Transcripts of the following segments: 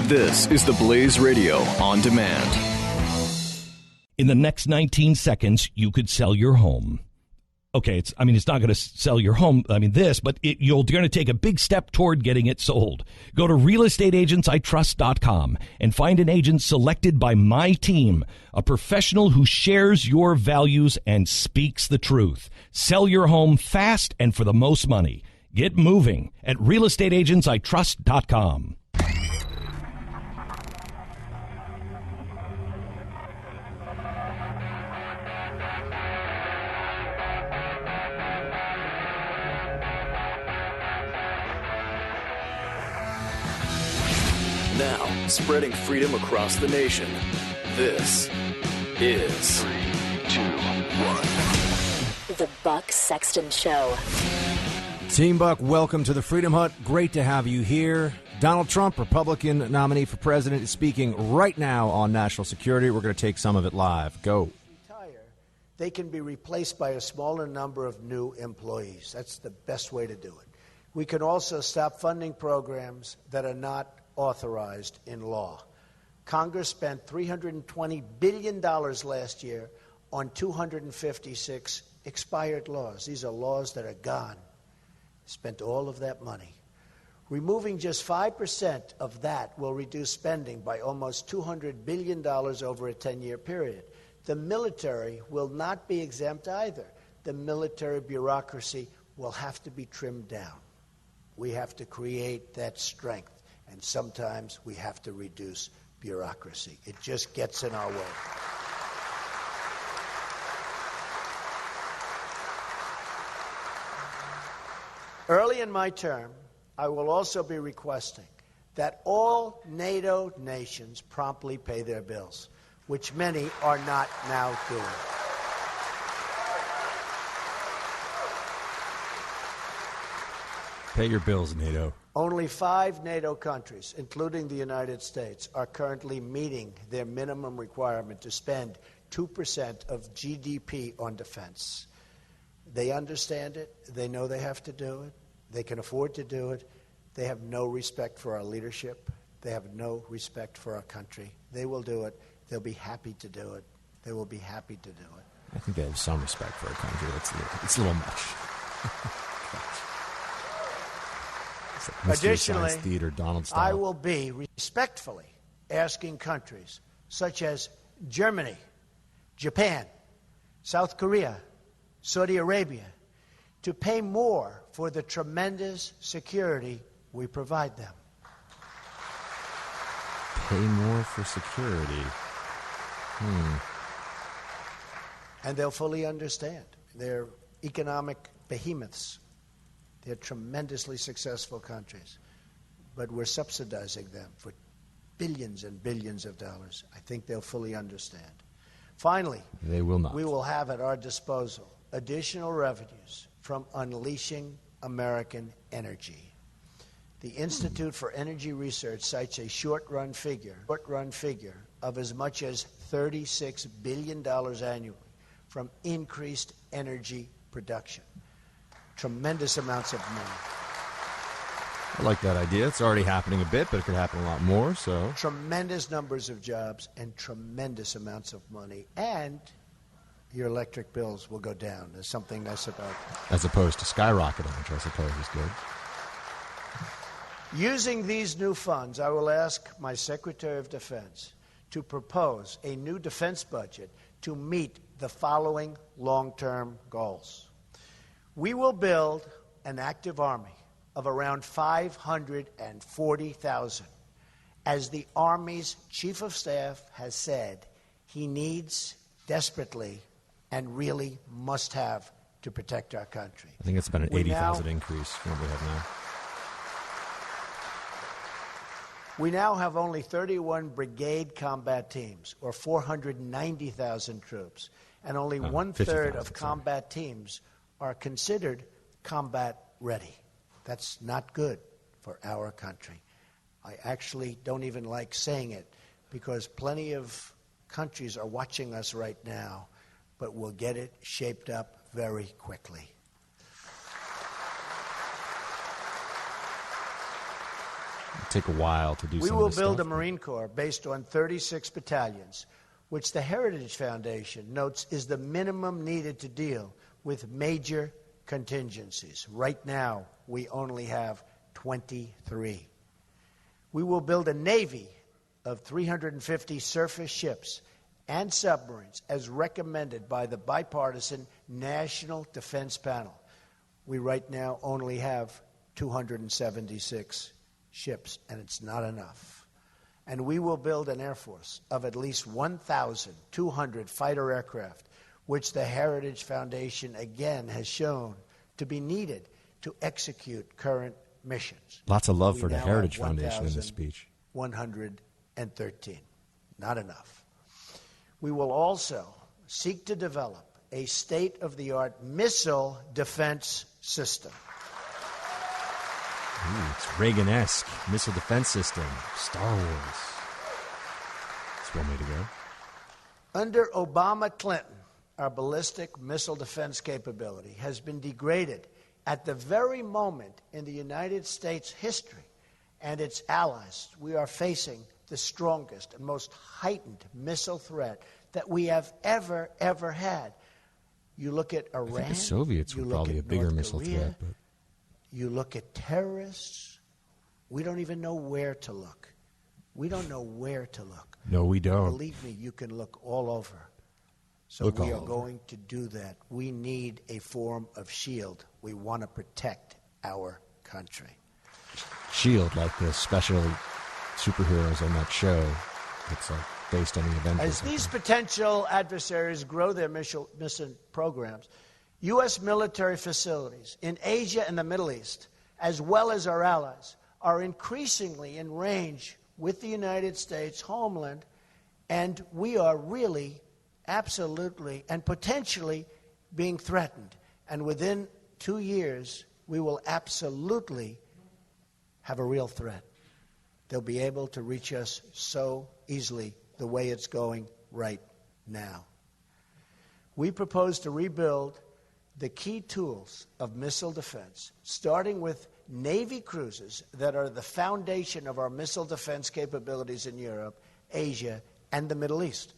This is the Blaze Radio on demand. In the next 19 seconds, you could sell your home. Okay, it's not going to sell your home, but you're going to take a big step toward getting it sold. Go to realestateagentsitrust.com and find an agent selected by my team, a professional who shares your values and speaks the truth. Sell your home fast and for the most money. Get moving at realestateagentsitrust.com. Now, spreading freedom across the nation. This is 3, 2, 1. The Buck Sexton Show. Team Buck, welcome to the Freedom Hut. Great to have you here. Donald Trump, Republican nominee for president, is speaking right now on national security. We're going to take some of it live. Go. They can be replaced by a smaller number of new employees. That's the best way to do it. We can also stop funding programs that are not authorized in law. Congress spent $320 billion last year on 256 expired laws. These are laws that are gone. Spent all of that money. Removing just 5% of that will reduce spending by almost $200 billion over a 10-year period. The military will not be exempt either. The military bureaucracy will have to be trimmed down. We have to create that strength. And sometimes we have to reduce bureaucracy. It just gets in our way. Early in my term, I will also be requesting that all NATO nations promptly pay their bills, which many are not now doing. Pay your bills, NATO. Only 5 NATO countries, including the United States, are currently meeting their minimum requirement to spend 2% of GDP on defense. They understand it. They know they have to do it. They can afford to do it. They have no respect for our leadership. They have no respect for our country. They will do it. They'll be happy to do it. They will be happy to do it. I think they have some respect for our country. It's a little much. Additionally, Theater, Donald style. I will be respectfully asking countries such as Germany, Japan, South Korea, Saudi Arabia to pay more for the tremendous security we provide them. Pay more for security. And they'll fully understand. They're economic behemoths. They're tremendously successful countries, but we're subsidizing them for billions and billions of dollars. I think they'll fully understand. Finally, they will not. We will have at our disposal additional revenues from unleashing American energy. The Institute for Energy Research cites a short-run figure of as much as $36 billion annually from increased energy production. Tremendous amounts of money. I like that idea. It's already happening a bit, but it could happen a lot more. So tremendous numbers of jobs and tremendous amounts of money, and your electric bills will go down. There's something nice about that. As opposed to skyrocketing, which I suppose is good. Using these new funds, I will ask my Secretary of Defense to propose a new defense budget to meet the following long-term goals. We will build an active army of around 540,000. As the Army's Chief of Staff has said, he needs desperately and really must have to protect our country. I think it's about an 80,000 increase from what we have now. We now have only 31 brigade combat teams, or 490,000 troops, and only one-third of combat teams are considered combat ready. That's not good for our country. I actually don't even like saying it because plenty of countries are watching us right now, but we'll get it shaped up very quickly. take a while to do We some will of this build stuff. a Marine Corps based on 36 battalions, which the Heritage Foundation notes is the minimum needed to deal with major contingencies. Right now, we only have 23. We will build a Navy of 350 surface ships and submarines as recommended by the bipartisan National Defense Panel. We right now only have 276 ships, and it's not enough. And we will build an Air Force of at least 1,200 fighter aircraft, which the Heritage Foundation again has shown to be needed to execute current missions. Lots of love We for the now Heritage have Foundation in this speech. 113. Not enough. We will also seek to develop a state-of-the-art missile defense system. Ooh, it's Reagan-esque. Missile defense system. Star Wars. That's one way to go. Under Obama-Clinton, our ballistic missile defense capability has been degraded at the very moment in the United States history and its allies we are facing the strongest and most heightened missile threat that we have ever had. You look at Iran. I think the Soviets were probably a bigger missile threat. But you look at terrorists. We don't even know where to look. We don't know where to look. no, we don't. Believe me, you can look all over. So Look we all are over. going to do that. We need a form of shield. We want to protect our country. S.H.I.E.L.D., like the special superheroes on that show. It's like based on the Avengers. As these potential adversaries grow their missile programs, U.S. military facilities in Asia and the Middle East, as well as our allies, are increasingly in range with the United States homeland, and we are really, absolutely, and potentially being threatened. And within 2 years, we will absolutely have a real threat. They'll be able to reach us so easily the way it's going right now. We propose to rebuild the key tools of missile defense, starting with Navy cruisers that are the foundation of our missile defense capabilities in Europe, Asia, and the Middle East.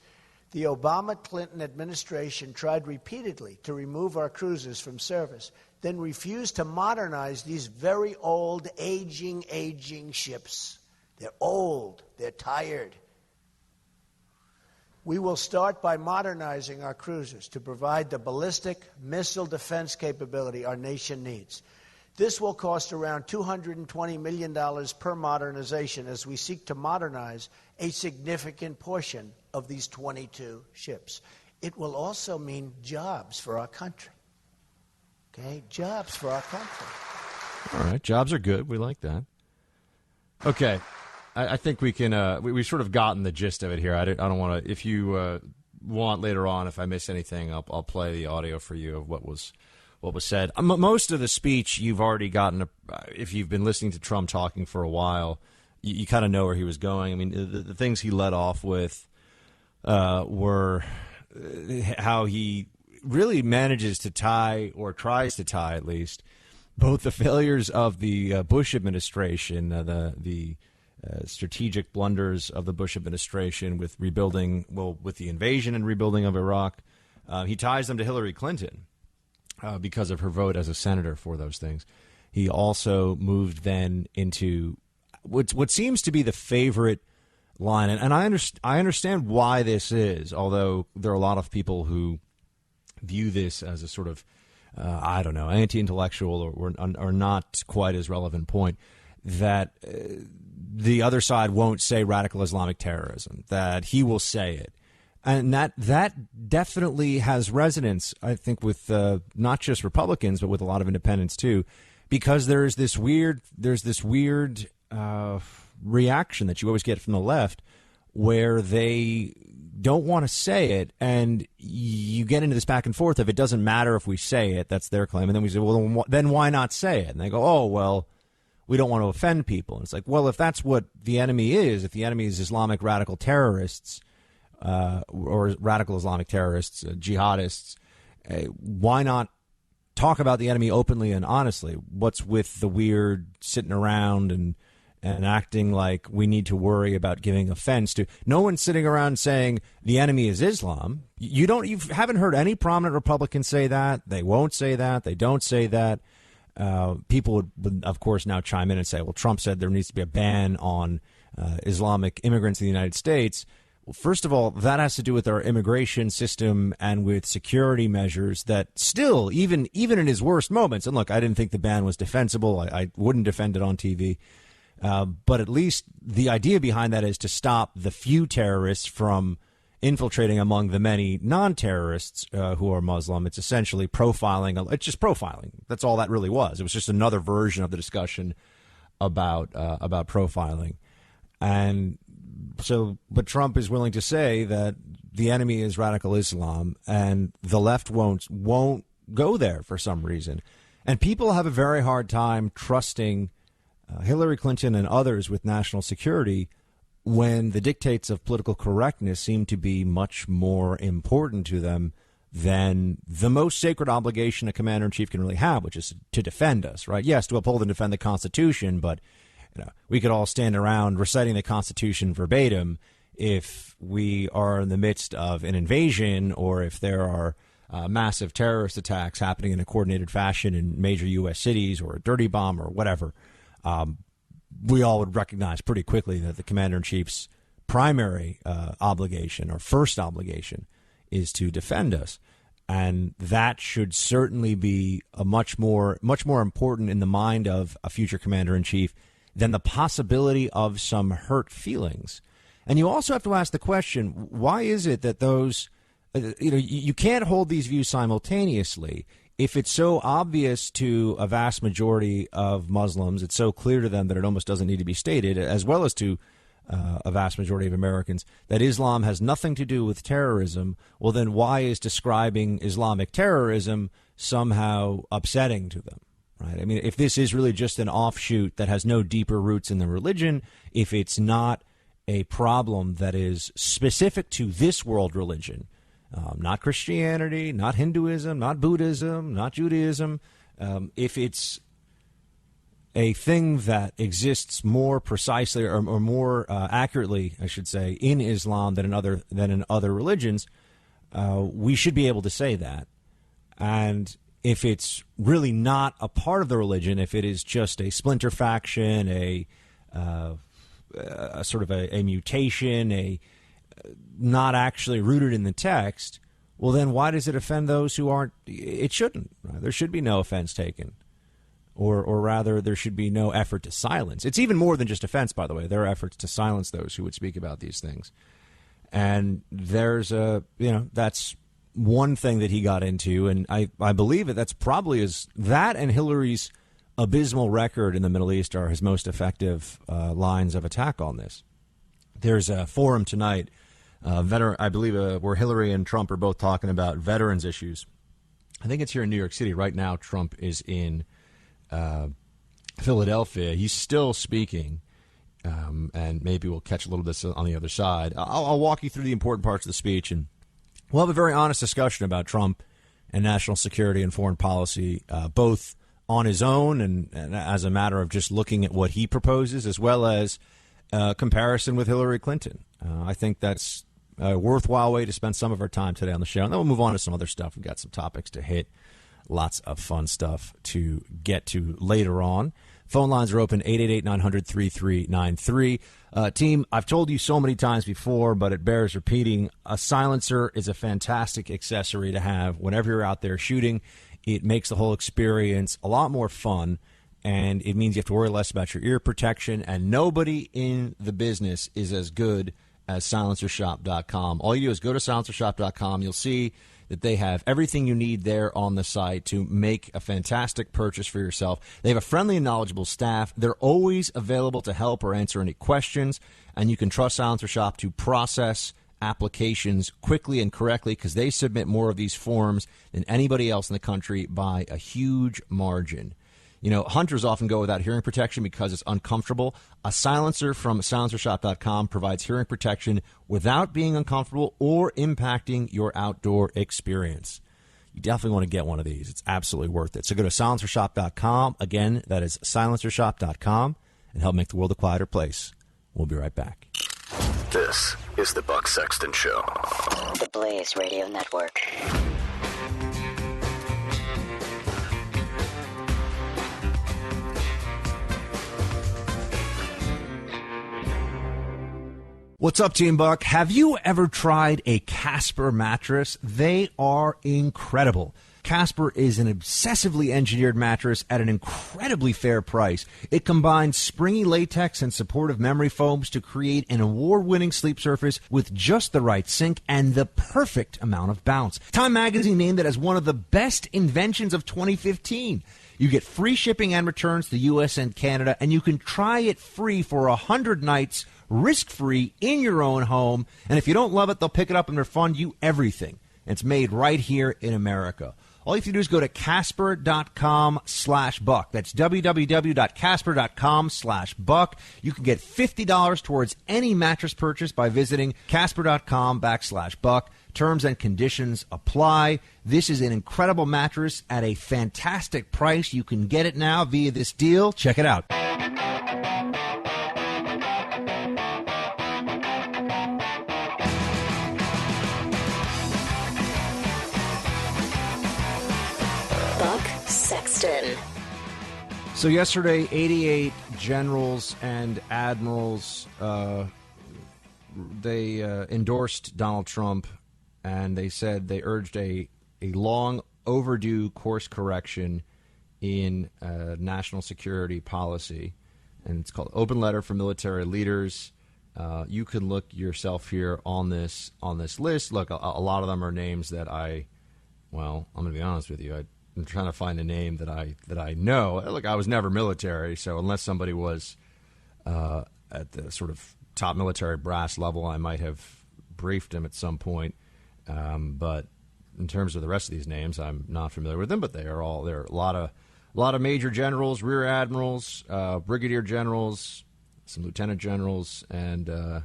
The Obama-Clinton administration tried repeatedly to remove our cruisers from service, then refused to modernize these very old, aging ships. They're old. They're tired. We will start by modernizing our cruisers to provide the ballistic missile defense capability our nation needs. This will cost around $220 million per modernization as we seek to modernize a significant portion of these 22 ships. It will also mean jobs for our country. Okay? Jobs for our country. All right, jobs are good. We like that. Okay, I think we can. We've sort of gotten the gist of it here. I don't want to. If you want later on, if I miss anything, I'll play the audio for you of what was said. Most of the speech you've already gotten. If you've been listening to Trump talking for a while, you kind of know where he was going. I mean, the things he led off with were how he really manages to tie, or tries to tie at least, both the failures of the Bush administration, the strategic blunders of the Bush administration with rebuilding, with the invasion and rebuilding of Iraq. He ties them to Hillary Clinton because of her vote as a senator for those things. He also moved then into what seems to be the favorite line, and I understand why this is, although there are a lot of people who view this as a sort of, anti-intellectual or not quite as relevant point, that the other side won't say radical Islamic terrorism, that he will say it. And that definitely has resonance, I think, with not just Republicans, but with a lot of independents too, because there's this weird reaction that you always get from the left where they don't want to say it, and you get into this back and forth of it doesn't matter if we say it. That's their claim. And then we say, well, then why not say it? And they go, oh, well, we don't want to offend people. And it's like, well, if that's what the enemy is, if the enemy is Islamic radical terrorists or radical Islamic terrorists, jihadists, why not talk about the enemy openly and honestly? What's with the weird sitting around and and acting like we need to worry about giving offense to. No one's sitting around saying the enemy is Islam. You haven't heard any prominent Republicans say that. They won't say that. They don't say that. People would, of course, now chime in and say, well, Trump said there needs to be a ban on Islamic immigrants in the United States. Well, first of all, that has to do with our immigration system and with security measures that still, even in his worst moments, and look, I didn't think the ban was defensible. I wouldn't defend it on TV. But at least the idea behind that is to stop the few terrorists from infiltrating among the many non-terrorists who are Muslim. It's essentially profiling. It's just profiling. That's all that really was. It was just another version of the discussion about profiling. And so, but Trump is willing to say that the enemy is radical Islam, and the left won't go there for some reason. And people have a very hard time trusting Hillary Clinton and others with national security when the dictates of political correctness seem to be much more important to them than the most sacred obligation a commander-in-chief can really have, which is to defend us, right? Yes, to uphold and defend the Constitution, but we could all stand around reciting the Constitution verbatim if we are in the midst of an invasion or if there are massive terrorist attacks happening in a coordinated fashion in major U.S. cities or a dirty bomb or whatever. We all would recognize pretty quickly that the commander-in-chief's primary obligation or first obligation is to defend us. And that should certainly be a much more important in the mind of a future commander-in-chief than the possibility of some hurt feelings. And you also have to ask the question, why is it that those, you can't hold these views simultaneously. If it's so obvious to a vast majority of Muslims, it's so clear to them that it almost doesn't need to be stated, as well as to a vast majority of Americans, that Islam has nothing to do with terrorism, well, then why is describing Islamic terrorism somehow upsetting to them? Right? I mean, if this is really just an offshoot that has no deeper roots in the religion, if it's not a problem that is specific to this world religion, not Christianity, not Hinduism, not Buddhism, not Judaism, if it's a thing that exists more precisely or more accurately, I should say, in Islam than in other religions, we should be able to say that. And if it's really not a part of the religion, if it is just a splinter faction, a sort of a mutation, not actually rooted in the text, well, then why does it offend those who aren't? It shouldn't. Right? There should be no offense taken. Or rather, there should be no effort to silence. It's even more than just offense, by the way. There are efforts to silence those who would speak about these things. And there's that's one thing that he got into, and I believe that's probably that and Hillary's abysmal record in the Middle East are his most effective lines of attack on this. There's a forum tonight, I believe, where Hillary and Trump are both talking about veterans issues. I think it's here in New York City. Right now, Trump is in Philadelphia. He's still speaking, and maybe we'll catch a little bit on the other side. I'll walk you through the important parts of the speech, and we'll have a very honest discussion about Trump and national security and foreign policy, both on his own and as a matter of just looking at what he proposes, as well as comparison with Hillary Clinton. I think that's a worthwhile way to spend some of our time today on the show. And then we'll move on to some other stuff. We've got some topics to hit. Lots of fun stuff to get to later on. Phone lines are open, 888-900-3393. Team, I've told you so many times before, but it bears repeating. A silencer is a fantastic accessory to have whenever you're out there shooting. It makes the whole experience a lot more fun, and it means you have to worry less about your ear protection, and nobody in the business is as good as silencershop.com. All you do is go to silencershop.com. You'll see that they have everything you need there on the site to make a fantastic purchase for yourself. They have a friendly and knowledgeable staff. They're always available to help or answer any questions, and you can trust Silencer Shop to process applications quickly and correctly because they submit more of these forms than anybody else in the country by a huge margin. You know, hunters often go without hearing protection because it's uncomfortable. A silencer from silencershop.com provides hearing protection without being uncomfortable or impacting your outdoor experience. You definitely want to get one of these. It's absolutely worth it. So go to silencershop.com. Again, that is silencershop.com. and help make the world a quieter place. We'll be right back. This is the Buck Sexton Show. The Blaze Radio Network. What's up, Team Buck? Have you ever tried a Casper mattress? They are incredible. Casper is an obsessively engineered mattress at an incredibly fair price. It combines springy latex and supportive memory foams to create an award-winning sleep surface with just the right sink and the perfect amount of bounce. Time Magazine named it as one of the best inventions of 2015. You get free shipping and returns to the U.S. and Canada, and you can try it free for 100 nights, risk-free, in your own home. And if you don't love it, they'll pick it up and refund you everything. It's made right here in America. All you have to do is go to Casper.com/buck. That's www.casper.com/buck. You can get $50 towards any mattress purchase by visiting Casper.com/buck. Terms and conditions apply. This is an incredible mattress at a fantastic price. You can get it now via this deal. Check it out. Sexton. So yesterday, 88 generals and admirals, they endorsed Donald Trump, and they said they urged a long overdue course correction in national security policy, and it's called Open Letter for Military Leaders. You can look yourself here on this list. Look, a lot of them are names that I'm going to be honest with you. I'm trying to find a name that I know. Look, I was never military, so unless somebody was at the sort of top military brass level, I might have briefed him at some point. But in terms of the rest of these names, I'm not familiar with them. But there are a lot of major generals, rear admirals, brigadier generals, some lieutenant generals, and I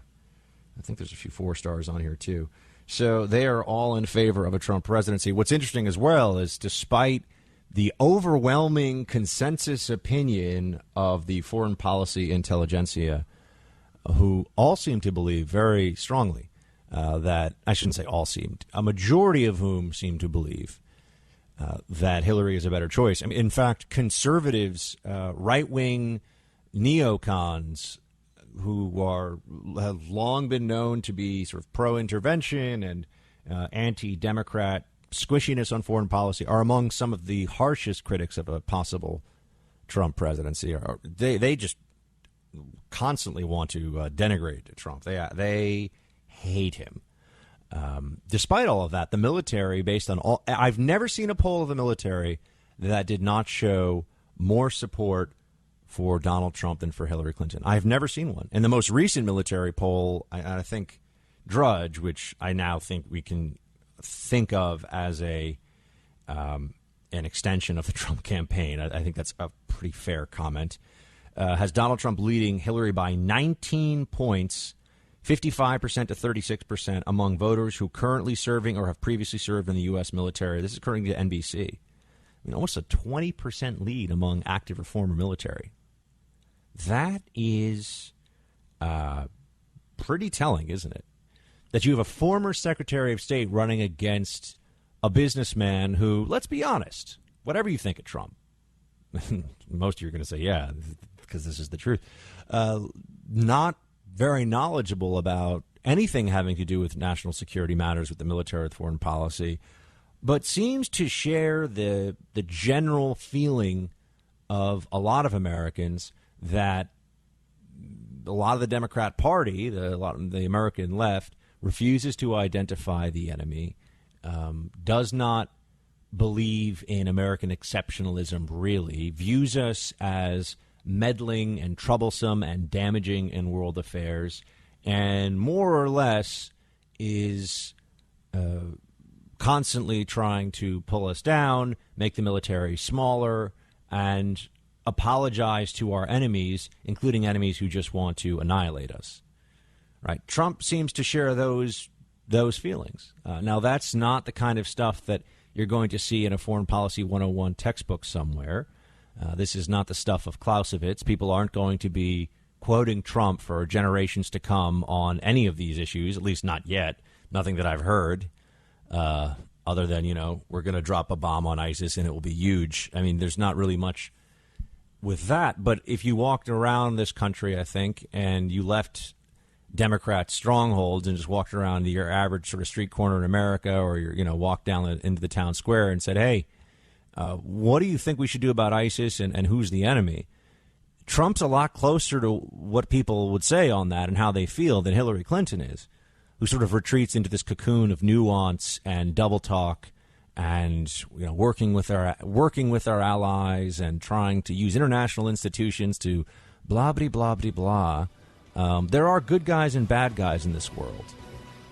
think there's a few 4-stars on here too. So they are all in favor of a Trump presidency. What's interesting as well is despite the overwhelming consensus opinion of the foreign policy intelligentsia, who all seem to believe very strongly that, I shouldn't say all seemed, a majority of whom seem to believe that Hillary is a better choice. I mean, in fact, conservatives, right-wing neocons, who have long been known to be sort of pro-intervention and anti-Democrat squishiness on foreign policy, are among some of the harshest critics of a possible Trump presidency. They just constantly want to denigrate Trump. They hate him. Despite all of that, the military, based on all, I've never seen a poll of the military that did not show more support for Donald Trump than for Hillary Clinton. I've never seen one. And the most recent military poll, I think Drudge, which I now think we can think of as an extension of the Trump campaign, I think that's a pretty fair comment, has Donald Trump leading Hillary by 19 points, 55% to 36% among voters who currently serving or have previously served in the U.S. military. This is according to NBC. I mean, almost a 20% lead among active or former military. That is pretty telling, isn't it? That you have a former Secretary of State running against a businessman who, let's be honest, whatever you think of Trump, most of you are going to say, yeah, because this is the truth, not very knowledgeable about anything having to do with national security matters with the military, with foreign policy, but seems to share the general feeling of a lot of Americans that a lot of the Democrat Party, the American left, refuses to identify the enemy, does not believe in American exceptionalism really, views us as meddling and troublesome and damaging in world affairs, and more or less is constantly trying to pull us down, make the military smaller, and apologize to our enemies, including enemies who just want to annihilate us. Right? Trump seems to share those feelings. Now, that's not the kind of stuff that you're going to see in a foreign policy 101 textbook somewhere. This is not the stuff of Clausewitz. People aren't going to be quoting Trump for generations to come on any of these issues, at least not yet. Nothing that I've heard, other than, we're going to drop a bomb on ISIS and it will be huge. I mean, there's not really much with that. But if you walked around this country, I think, and you left Democrat strongholds and just walked around your average sort of street corner in America, or walked down into the town square and said, hey, what do you think we should do about ISIS and who's the enemy? Trump's a lot closer to what people would say on that and how they feel than Hillary Clinton is, who sort of retreats into this cocoon of nuance and double talk and working with our allies and trying to use international institutions to blah blah blah blah blah. There are good guys and bad guys in this world.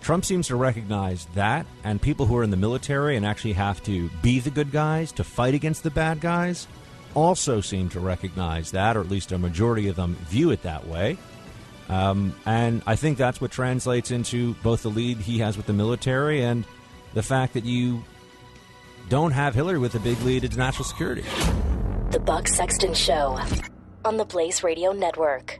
Trump seems to recognize that, and people who are in the military and actually have to be the good guys to fight against the bad guys also seem to recognize that, or at least a majority of them view it that way. And I think that's what translates into both the lead he has with the military and the fact that you don't have Hillary with a big lead into national security. The Buck Sexton Show on the Blaze Radio Network.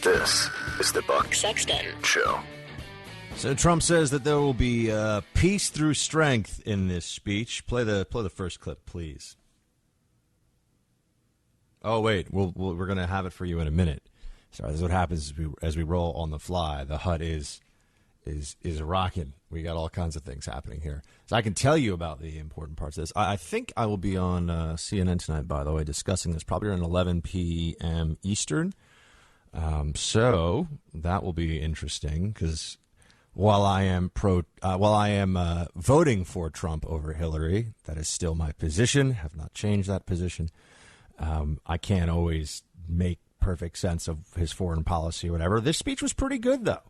This is the Buck Sexton Show. So Trump says that there will be peace through strength in this speech. Play the first clip, please. Oh wait, we're going to have it for you in a minute. Sorry, this is what happens as we roll on the fly. The HUD is rocking. We got all kinds of things happening here. So I can tell you about the important parts of this. I think I will be on CNN tonight, by the way, discussing this probably around 11 p.m. Eastern. So that will be interesting because while I am voting for Trump over Hillary, that is still my position. Have not changed that position. I can't always make perfect sense of his foreign policy or whatever. This speech was pretty good, though.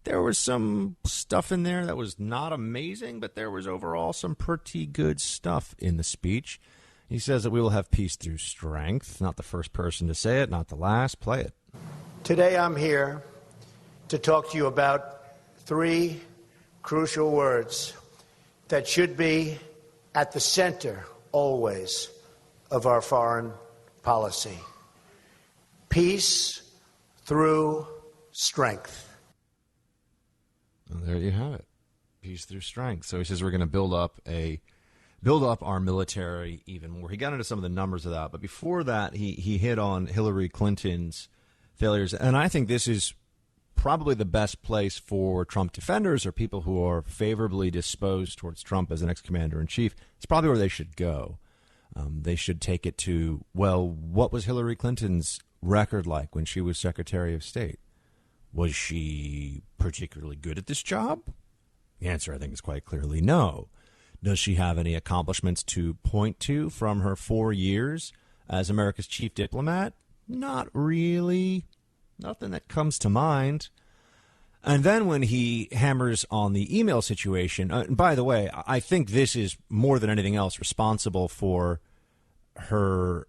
There was some stuff in there that was not amazing, but there was overall some pretty good stuff in the speech. He says that we will have peace through strength. Not the first person to say it, not the last. Play it. Today I'm here to talk to you about three crucial words that should be at the center always of our foreign policy. Peace through strength. Well, there you have it. Peace through strength. So he says we're going to build up our military even more. He got into some of the numbers of that, but before that, he hit on Hillary Clinton's failures, and I think this is probably the best place for Trump defenders or people who are favorably disposed towards Trump as the next commander-in-chief. It's probably where they should go. They should take it to, well, what was Hillary Clinton's record like when she was Secretary of State? Was she particularly good at this job? The answer, I think, is quite clearly no. Does she have any accomplishments to point to from her 4 years as America's chief diplomat? Not really. Nothing that comes to mind. And then when he hammers on the email situation, and by the way, I think this is more than anything else responsible for her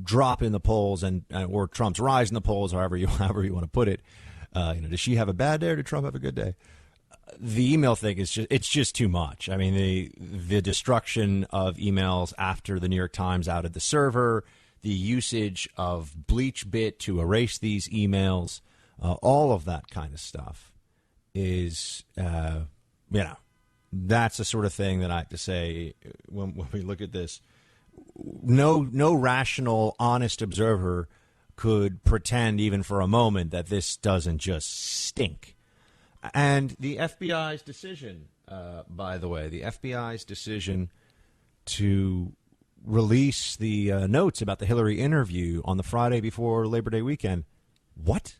drop in the polls and or Trump's rise in the polls, however you want to put it. Does she have a bad day or did Trump have a good day? The email thing is just too much. I mean, the destruction of emails after the New York Times outed the server, the usage of BleachBit to erase these emails, all of that kind of stuff is, that's the sort of thing that I have to say when we look at this. No rational, honest observer could pretend even for a moment that this doesn't just stink. And the FBI's decision, by the way, the FBI's decision to release the notes about the Hillary interview on the Friday before Labor Day weekend. What?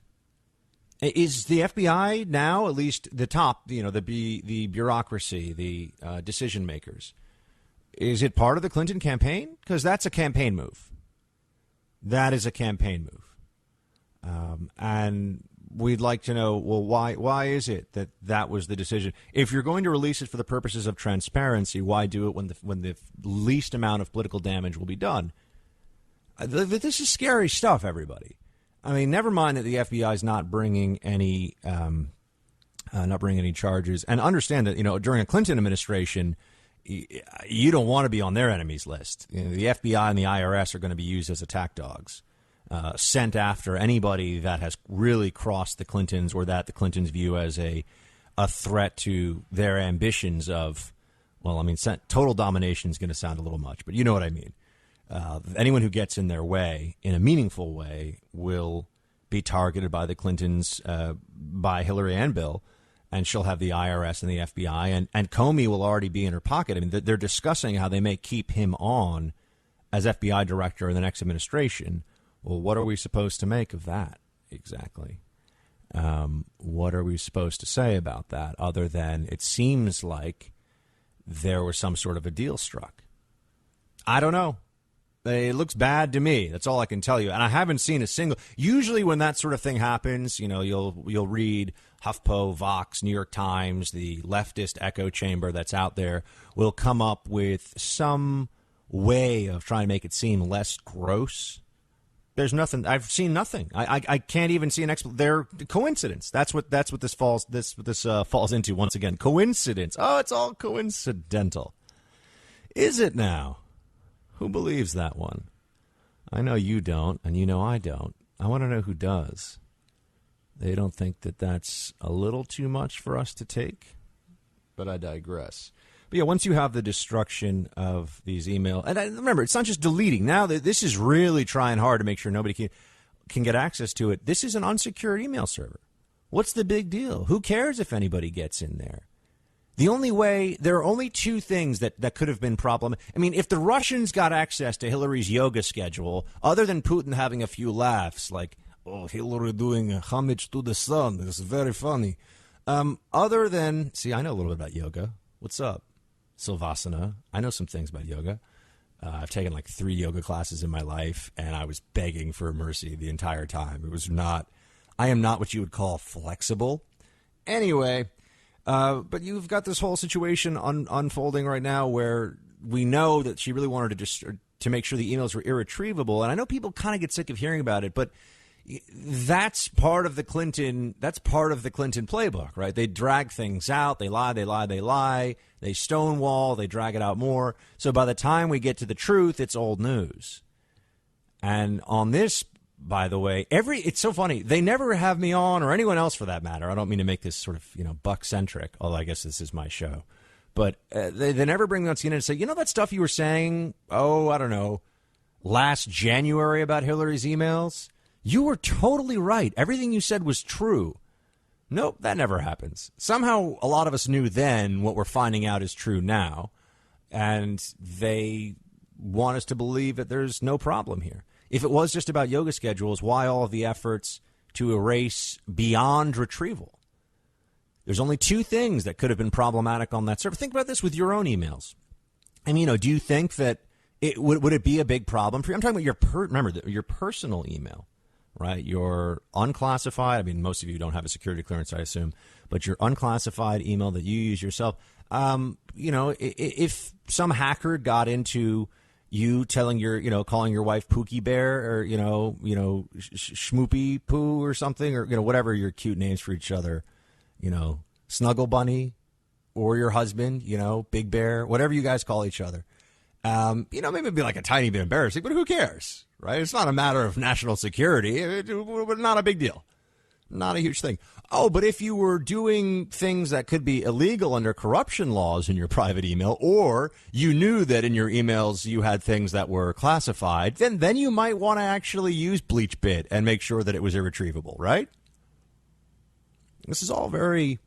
Is the FBI now, at least the top, the bureaucracy, the decision makers, is it part of the Clinton campaign? Because that's a campaign move. That is a campaign move. And we'd like to know, well, why is it that was the decision? If you're going to release it for the purposes of transparency, why do it when the least amount of political damage will be done? This is scary stuff, everybody. I mean, never mind that the FBI is not bringing any charges, and understand that during a Clinton administration, you don't want to be on their enemies list. The FBI and the IRS are going to be used as attack dogs, sent after anybody that has really crossed the Clintons or that the Clintons view as a threat to their ambitions of, well, I mean, total domination is going to sound a little much, but you know what I mean. Anyone who gets in their way in a meaningful way will be targeted by the Clintons, by Hillary and Bill, and she'll have the IRS and the FBI, and Comey will already be in her pocket. I mean, they're discussing how they may keep him on as FBI director in the next administration. Well, what are we supposed to make of that exactly? What are we supposed to say about that other than it seems like there was some sort of a deal struck? I don't know. It looks bad to me. That's all I can tell you. And I haven't seen a single. Usually, when that sort of thing happens, you'll read HuffPo, Vox, New York Times, the leftist echo chamber that's out there will come up with some way of trying to make it seem less gross. There's nothing. I've seen nothing. I can't even see an explanation. They're coincidence. That's what this falls into once again. Coincidence. Oh, it's all coincidental. Is it now? Who believes that one? I know you don't, and I don't. I want to know who does. They don't think that that's a little too much for us to take, but I digress. But yeah, once you have the destruction of these emails, and remember, it's not just deleting. Now, this is really trying hard to make sure nobody can get access to it. This is an unsecured email server. What's the big deal? Who cares if anybody gets in there? There are only two things that could have been problem. I mean, if the Russians got access to Hillary's yoga schedule, other than Putin having a few laughs, like, oh, Hillary doing homage to the sun, this is very funny. Other than, see, I know a little bit about yoga. What's up? Savasana. I know some things about yoga. I've taken like 3 yoga classes in my life, and I was begging for mercy the entire time. I am not what you would call flexible. Anyway, but you've got this whole situation unfolding right now where we know that she really wanted to make sure the emails were irretrievable. And I know people kind of get sick of hearing about it, but that's part of the Clinton playbook, right? They drag things out. They lie. They stonewall. They drag it out more. So by the time we get to the truth, it's old news. And on this, by the way, it's so funny. They never have me on, or anyone else for that matter. I don't mean to make this sort of, buck-centric, although I guess this is my show. But they never bring me on CNN and say, that stuff you were saying, I don't know, last January about Hillary's emails? You were totally right. Everything you said was true. Nope, that never happens. Somehow a lot of us knew then what we're finding out is true now. And they want us to believe that there's no problem here. If it was just about yoga schedules, why all of the efforts to erase beyond retrieval? There's only 2 things that could have been problematic on that server. Think about this with your own emails. I mean, do you think that would it be a big problem for you? I'm talking about your personal email, right? Your unclassified. I mean, most of you don't have a security clearance, I assume, but your unclassified email that you use yourself. If some hacker got into you telling calling your wife Pookie Bear or, Schmoopy Poo or something, or, whatever your cute names for each other, Snuggle Bunny, or your husband, Big Bear, whatever you guys call each other. Maybe it'd be like a tiny bit embarrassing, but who cares, right? It's not a matter of national security. Not a big deal. Not a huge thing. Oh, but if you were doing things that could be illegal under corruption laws in your private email, or you knew that in your emails you had things that were classified, then you might want to actually use BleachBit and make sure that it was irretrievable, right? This is all very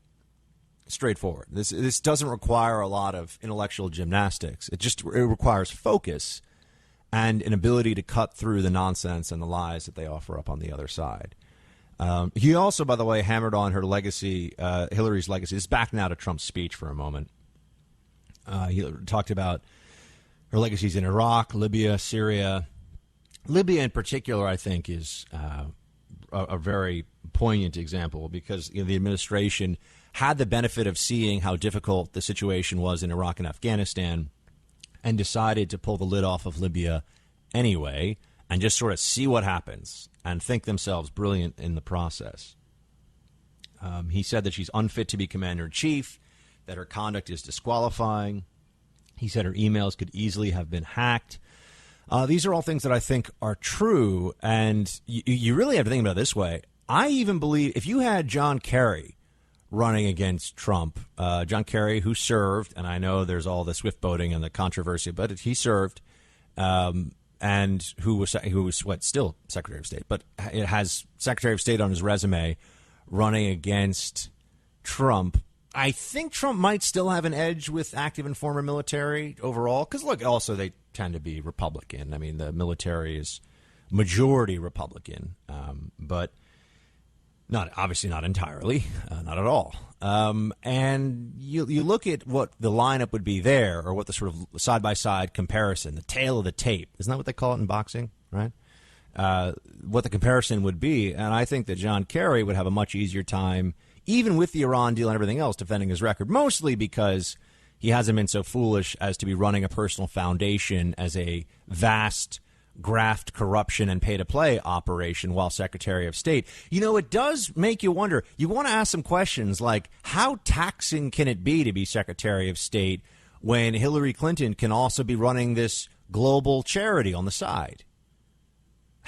straightforward. This doesn't require a lot of intellectual gymnastics. It requires focus and an ability to cut through the nonsense and the lies that they offer up on the other side. He also, by the way, hammered on her legacy, Hillary's legacy. It's back now to Trump's speech for a moment. He talked about her legacies in Iraq, Libya, Syria. Libya in particular, I think, is a very poignant example because the administration had the benefit of seeing how difficult the situation was in Iraq and Afghanistan and decided to pull the lid off of Libya anyway and just sort of see what happens and think themselves brilliant in the process. He said that she's unfit to be commander-in-chief, that her conduct is disqualifying. He said her emails could easily have been hacked. These are all things that I think are true, and you really have to think about it this way. I even believe if you had John Kerry running against Trump, John Kerry, who served, and I know there's all the swift boating and the controversy, but he served, and who was still Secretary of State, but it has Secretary of State on his resume running against Trump. I think Trump might still have an edge with active and former military overall, because, look, also they tend to be Republican. I mean, the military is majority Republican, but obviously not entirely, not at all. And you look at what the lineup would be there, or what the sort of side-by-side comparison, the tail of the tape. Isn't that what they call it in boxing, right? What the comparison would be. And I think that John Kerry would have a much easier time, even with the Iran deal and everything else, defending his record, mostly because he hasn't been so foolish as to be running a personal foundation as a vast graft, corruption, and pay-to-play operation while Secretary of State. You know, it does make you wonder. You want to ask some questions like, how taxing can it be to be Secretary of State when Hillary Clinton can also be running this global charity on the side?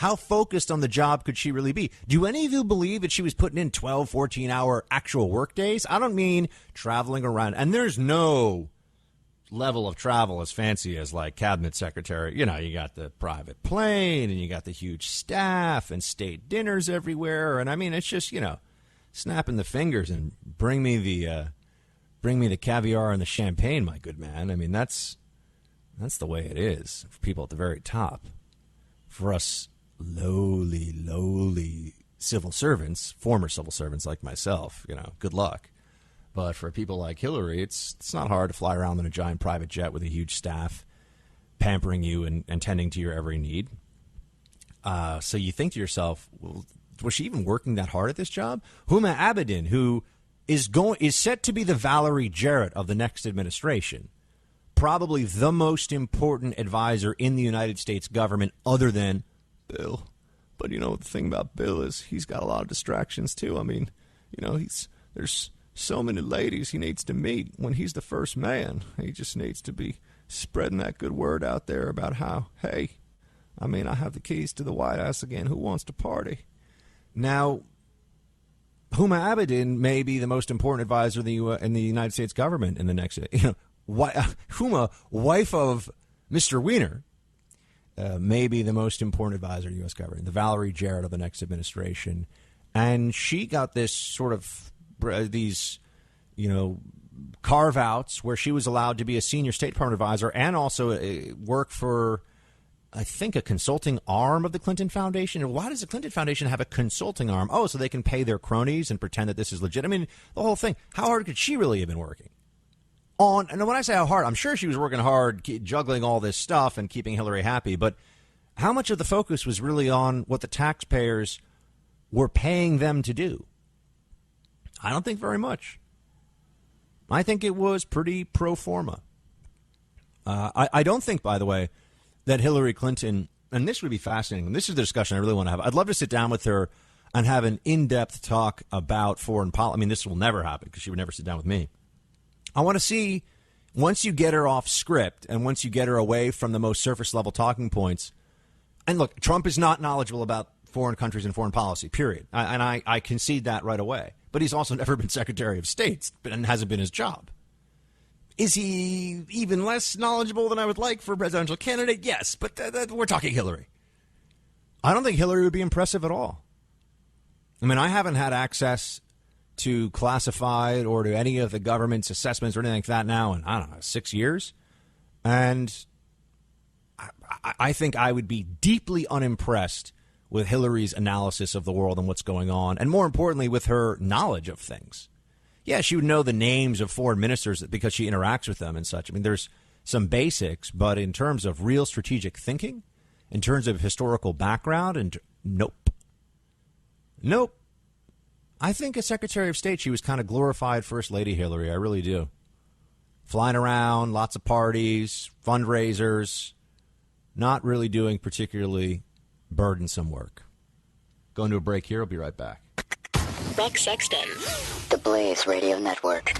How focused on the job could she really be? Do any of you believe that she was putting in 12, 14-hour actual work days? I don't mean traveling around. And there's no level of travel as fancy as like cabinet secretary. You know, you got the private plane and you got the huge staff and state dinners everywhere. And I mean, it's just, snapping the fingers and bring me the caviar and the champagne, my good man. I mean, that's the way it is for people at the very top. For us lowly civil servants, former civil servants like myself, good luck. But for people like Hillary, it's not hard to fly around in a giant private jet with a huge staff pampering you and tending to your every need. So you think to yourself, well, was she even working that hard at this job? Huma Abedin, who is set to be the Valerie Jarrett of the next administration, probably the most important advisor in the United States government other than Bill. But the thing about Bill is he's got a lot of distractions too. I mean, there's so many ladies he needs to meet when he's the first man. He just needs to be spreading that good word out there about how, hey, I have the keys to the White House again. Who wants to party? Now, Huma Abedin may be the most important advisor in the United States government in the next, Huma, wife of Mr. Weiner, may be the most important advisor to the U.S. government, the Valerie Jarrett of the next administration. And she got this sort of these, carve-outs where she was allowed to be a senior State Department advisor and also work for, I think, a consulting arm of the Clinton Foundation. And why does the Clinton Foundation have a consulting arm? Oh, so they can pay their cronies and pretend that this is legit. I mean, the whole thing. How hard could she really have been working? And when I say how hard, I'm sure she was working hard, juggling all this stuff and keeping Hillary happy. But how much of the focus was really on what the taxpayers were paying them to do? I don't think very much. I think it was pretty pro forma. I don't think, by the way, that Hillary Clinton, and this would be fascinating, and this is the discussion I really want to have. I'd love to sit down with her and have an in-depth talk about foreign policy. I mean, this will never happen because she would never sit down with me. I want to see, once you get her off script and once you get her away from the most surface-level talking points, and look, Trump is not knowledgeable about foreign countries and foreign policy, period. And I concede that right away. But he's also never been Secretary of State and hasn't been his job. Is he even less knowledgeable than I would like for a presidential candidate? Yes, but we're talking Hillary. I don't think Hillary would be impressive at all. I mean, I haven't had access to classified or to any of the government's assessments or anything like that now in, 6 years. And I think I would be deeply unimpressed with Hillary's analysis of the world and what's going on, and more importantly, with her knowledge of things. Yeah, she would know the names of foreign ministers because she interacts with them and such. I mean, there's some basics, but in terms of real strategic thinking, in terms of historical background, and nope. Nope. I think as Secretary of State, she was kind of glorified First Lady Hillary. I really do. Flying around, lots of parties, fundraisers, not really doing particularly burdensome work. Going to a break here. I'll be right back. Buck Sexton, the Blaze Radio Network.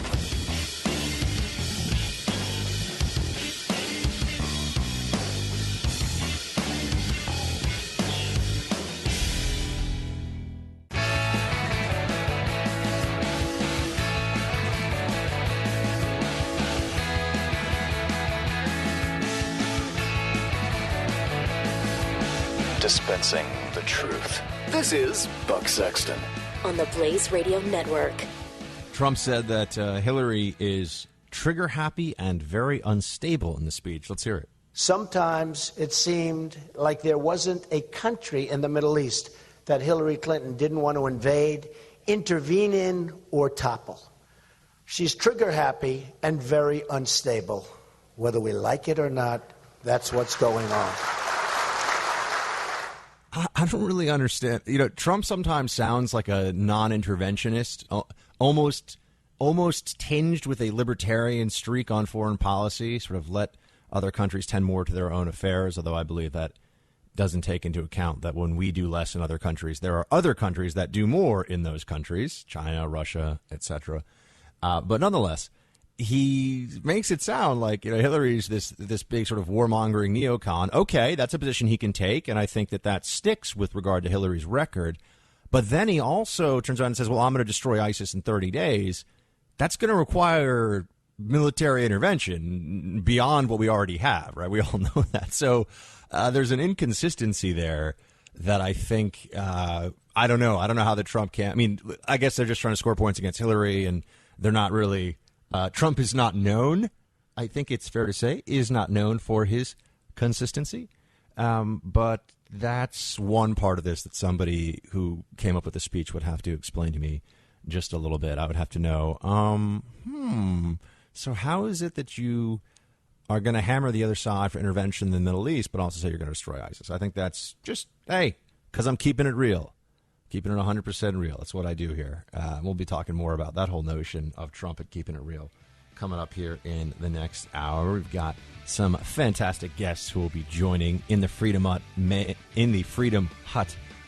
Dispensing the truth. This is Buck Sexton. On the Blaze Radio Network. Trump said that Hillary is trigger happy and very unstable in the speech. Let's hear it. Sometimes it seemed like there wasn't a country in the Middle East that Hillary Clinton didn't want to invade, intervene in, or topple. She's trigger happy and very unstable. Whether we like it or not, that's what's going on. I don't really understand. You know, Trump sometimes sounds like a non-interventionist, almost tinged with a libertarian streak on foreign policy, sort of let other countries tend more to their own affairs, although I believe that doesn't take into account that when we do less in other countries, there are other countries that do more in those countries, China, Russia, etc. But nonetheless, he makes it sound like, you know, Hillary's this big sort of warmongering neocon. Okay, that's a position he can take, and I think that sticks with regard to Hillary's record. But then he also turns around and says, well, I'm going to destroy ISIS in 30 days. That's going to require military intervention beyond what we already have, right? We all know that. So there's an inconsistency there that I think, I don't know. I don't know how the Trump can. I mean, I guess they're just trying to score points against Hillary, and they're not really. Trump is not known, I think it's fair to say, is not known for his consistency. But that's one part of this that somebody who came up with the speech would have to explain to me just a little bit. I would have to know, so how is it that you are going to hammer the other side for intervention in the Middle East, but also say you're going to destroy ISIS? I think that's just, hey, because I'm keeping it real. Keeping it 100% real. That's what I do here. We'll be talking more about that whole notion of Trump and keeping it real coming up here in the next hour. We've got some fantastic guests who will be joining in the Freedom Hut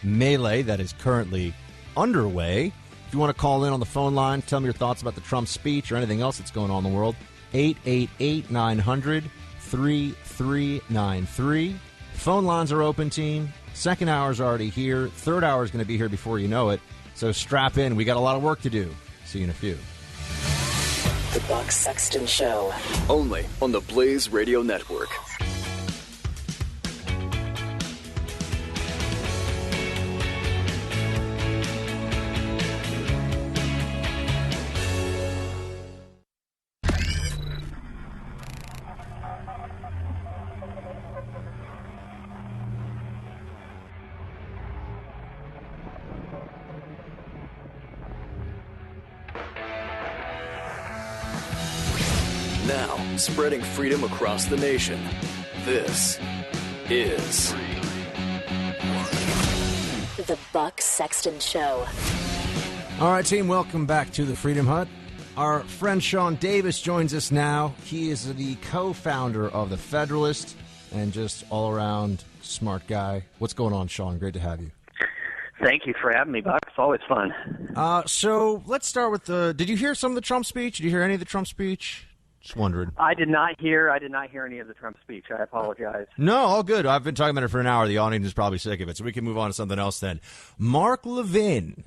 melee that is currently underway. If you want to call in on the phone line, tell me your thoughts about the Trump speech or anything else that's going on in the world, 888-900-3393. Phone lines are open, team. Second hour is already here. Third hour is going to be here before you know it. So strap in. We got a lot of work to do. See you in a few. The Buck Sexton Show. Only on the Blaze Radio Network. Now, spreading freedom across the nation. This is The Buck Sexton Show. All right, team, welcome back to the Freedom Hut. Our friend Sean Davis joins us now. He is the co-founder of The Federalist and just all-around smart guy. What's going on, Sean? Great to have you. Thank you for having me, Buck. It's always fun. So let's start with did you hear some of the Trump speech? Did you hear any of the Trump speech? Just wondering. I did not hear any of the Trump speech. I apologize. No, all good. I've been talking about it for an hour. The audience is probably sick of it, so we can move on to something else then. Mark Levin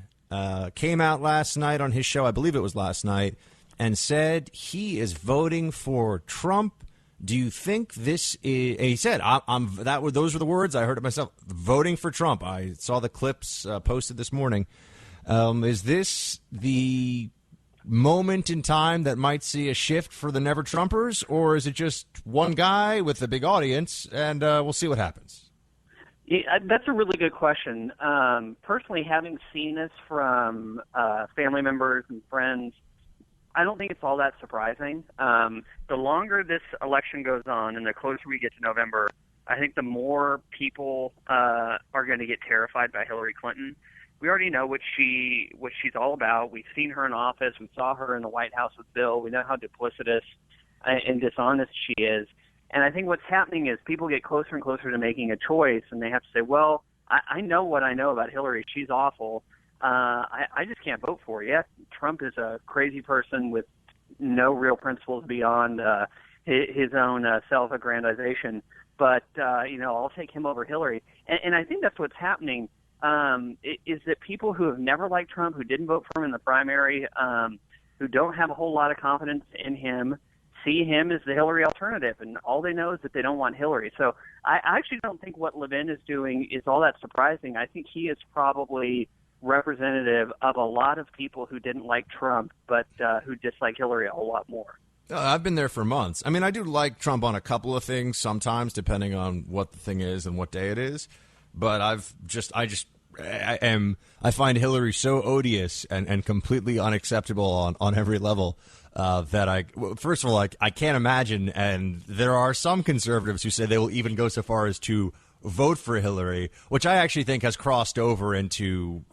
came out last night on his show, I believe it was last night, and said he is voting for Trump. Do you think this is? He said, those were the words. I heard it myself. Voting for Trump. I saw the clips posted this morning. Is this the moment in time that might see a shift for the Never Trumpers, or is it just one guy with a big audience, and we'll see what happens? Yeah, that's a really good question. Personally, having seen this from family members and friends, I don't think it's all that surprising. The longer this election goes on and the closer we get to November, I think the more people are going to get terrified by Hillary Clinton. We already know what she's all about. We've seen her in office. We saw her in the White House with Bill. We know how duplicitous and dishonest she is. And I think what's happening is people get closer and closer to making a choice, and they have to say, well, I know what I know about Hillary. She's awful. I just can't vote for her. Yeah, Trump is a crazy person with no real principles beyond his own self-aggrandization. But, I'll take him over Hillary. And I think that's what's happening, is that people who have never liked Trump, who didn't vote for him in the primary, who don't have a whole lot of confidence in him, see him as the Hillary alternative, and all they know is that they don't want Hillary. So I actually don't think what Levin is doing is all that surprising. I think he is probably representative of a lot of people who didn't like Trump, but who dislike Hillary a whole lot more. I've been there for months. I mean, I do like Trump on a couple of things sometimes, depending on what the thing is and what day it is. But I find Hillary so odious and completely unacceptable on every level that first of all, I can't imagine. And there are some conservatives who say they will even go so far as to vote for Hillary, which I actually think has crossed over into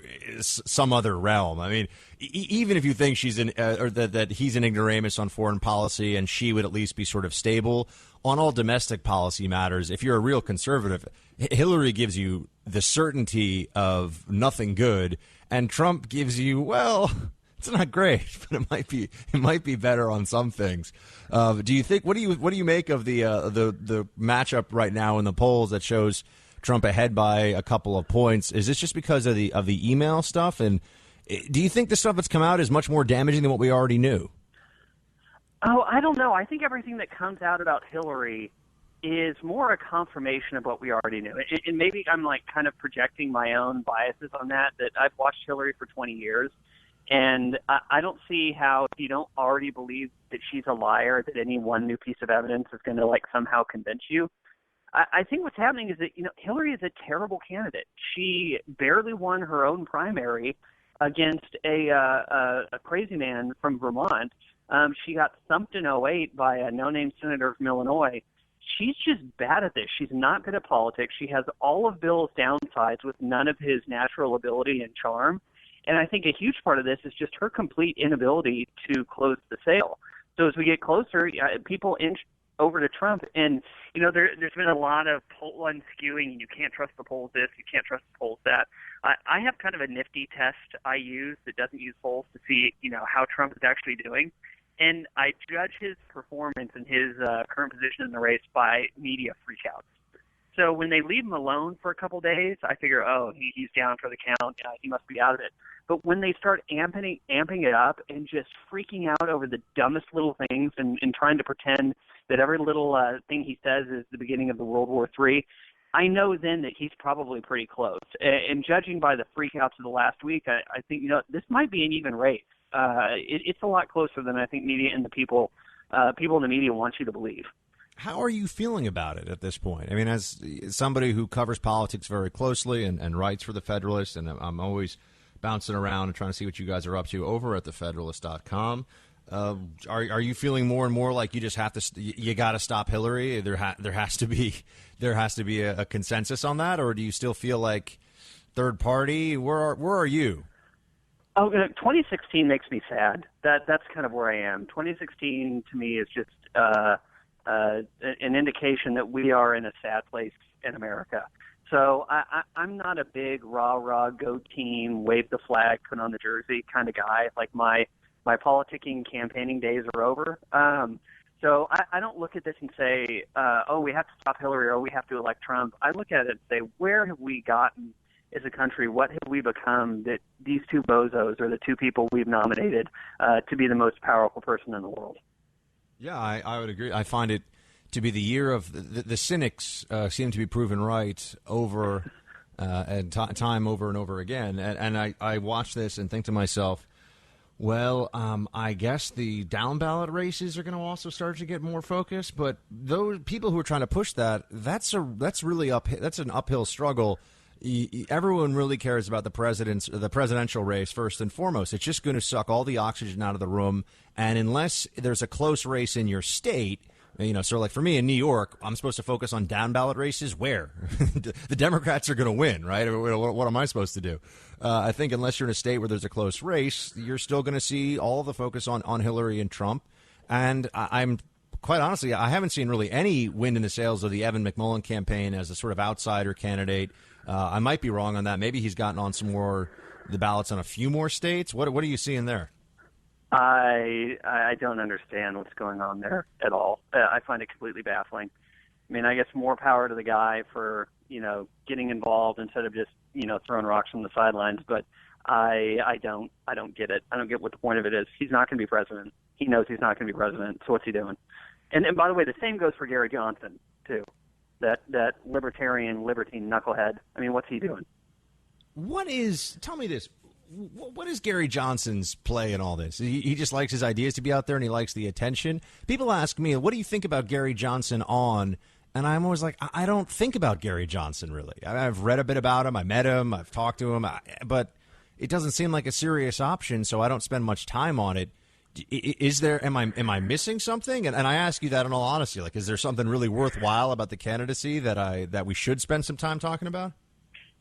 some other realm. I mean, even if you think she's or that he's an ignoramus on foreign policy and she would at least be sort of stable on all domestic policy matters, if you're a real conservative, Hillary gives you the certainty of nothing good, and Trump gives you, well, it's not great, but it might be better on some things. Do you think? What do you make of the matchup right now in the polls that shows Trump ahead by a couple of points? Is this just because of the email stuff? And do you think the stuff that's come out is much more damaging than what we already knew? Oh, I don't know. I think everything that comes out about Hillary is more a confirmation of what we already knew. And maybe I'm kind of projecting my own biases on that I've watched Hillary for 20 years. And I don't see how, if you don't already believe that she's a liar, that any one new piece of evidence is going to somehow convince you. I think what's happening is that, Hillary is a terrible candidate. She barely won her own primary against a crazy man from Vermont. She got thumped in 2008 by a no-name senator from Illinois. She's just bad at this. She's not good at politics. She has all of Bill's downsides with none of his natural ability and charm. And I think a huge part of this is just her complete inability to close the sale. So as we get closer, people inch over to Trump. And, there's been a lot of poll unskewing. You can't trust the polls this, you can't trust the polls that. I have kind of a nifty test I use that doesn't use polls to see, how Trump is actually doing. And I judge his performance and his current position in the race by media freakouts. So when they leave him alone for a couple days, I figure, he's down for the count. He must be out of it. But when they start amping it up and just freaking out over the dumbest little things and trying to pretend that every little thing he says is the beginning of the World War III, I know then that he's probably pretty close. And judging by the freakouts of the last week, I think, this might be an even race. It's a lot closer than I think media and the people in the media want you to believe. How are you feeling about it at this point? I mean, as somebody who covers politics very closely and writes for The Federalist, and I'm always bouncing around and trying to see what you guys are up to over at thefederalist.com, are you feeling more and more like you just have to you got to stop Hillary? There has to be a consensus on that, or do you still feel like third party? Where are you? Oh, 2016 makes me sad. That's kind of where I am. 2016 to me is just an indication that we are in a sad place in America. So I'm not a big rah-rah, go team, wave the flag, put on the jersey kind of guy. Like my politicking campaigning days are over. So I don't look at this and say, we have to stop Hillary or we have to elect Trump. I look at it and say, where have we gotten as a country? What have we become that these two bozos are the two people we've nominated to be the most powerful person in the world? Yeah, I would agree. I find it to be the year of the cynics seem to be proven right over and time over and over again. And I watch this and think to myself, well, I guess the down ballot races are going to also start to get more focus. But those people who are trying to push that's really that's an uphill struggle. Everyone really cares about the presidential race first and foremost. It's just going to suck all the oxygen out of the room. And unless there's a close race in your state, So like for me in New York, I'm supposed to focus on down ballot races. Where the Democrats are going to win, right? What am I supposed to do? I think unless you're in a state where there's a close race, you're still going to see all of the focus on Hillary and Trump. And I'm quite honestly, I haven't seen really any wind in the sails of the Evan McMullin campaign as a sort of outsider candidate. I might be wrong on that. Maybe he's gotten on the ballots on a few more states. What are you seeing there? I don't understand what's going on there at all. I find it completely baffling. I mean, I guess more power to the guy for, getting involved instead of just, throwing rocks from the sidelines. But I don't get it. I don't get what the point of it is. He's not going to be president. He knows he's not going to be president. So what's he doing? And by the way, the same goes for Gary Johnson too. That libertarian knucklehead. I mean, what's he doing? Tell me this. What is Gary Johnson's play in all this? He just likes his ideas to be out there and he likes the attention. People ask me, what do you think about Gary Johnson on? And I'm always like, I don't think about Gary Johnson really. I've read a bit about him. I met him. I've talked to him. But it doesn't seem like a serious option, so I don't spend much time on it. Am I missing something? And I ask you that in all honesty. Like, is there something really worthwhile about the candidacy that we should spend some time talking about?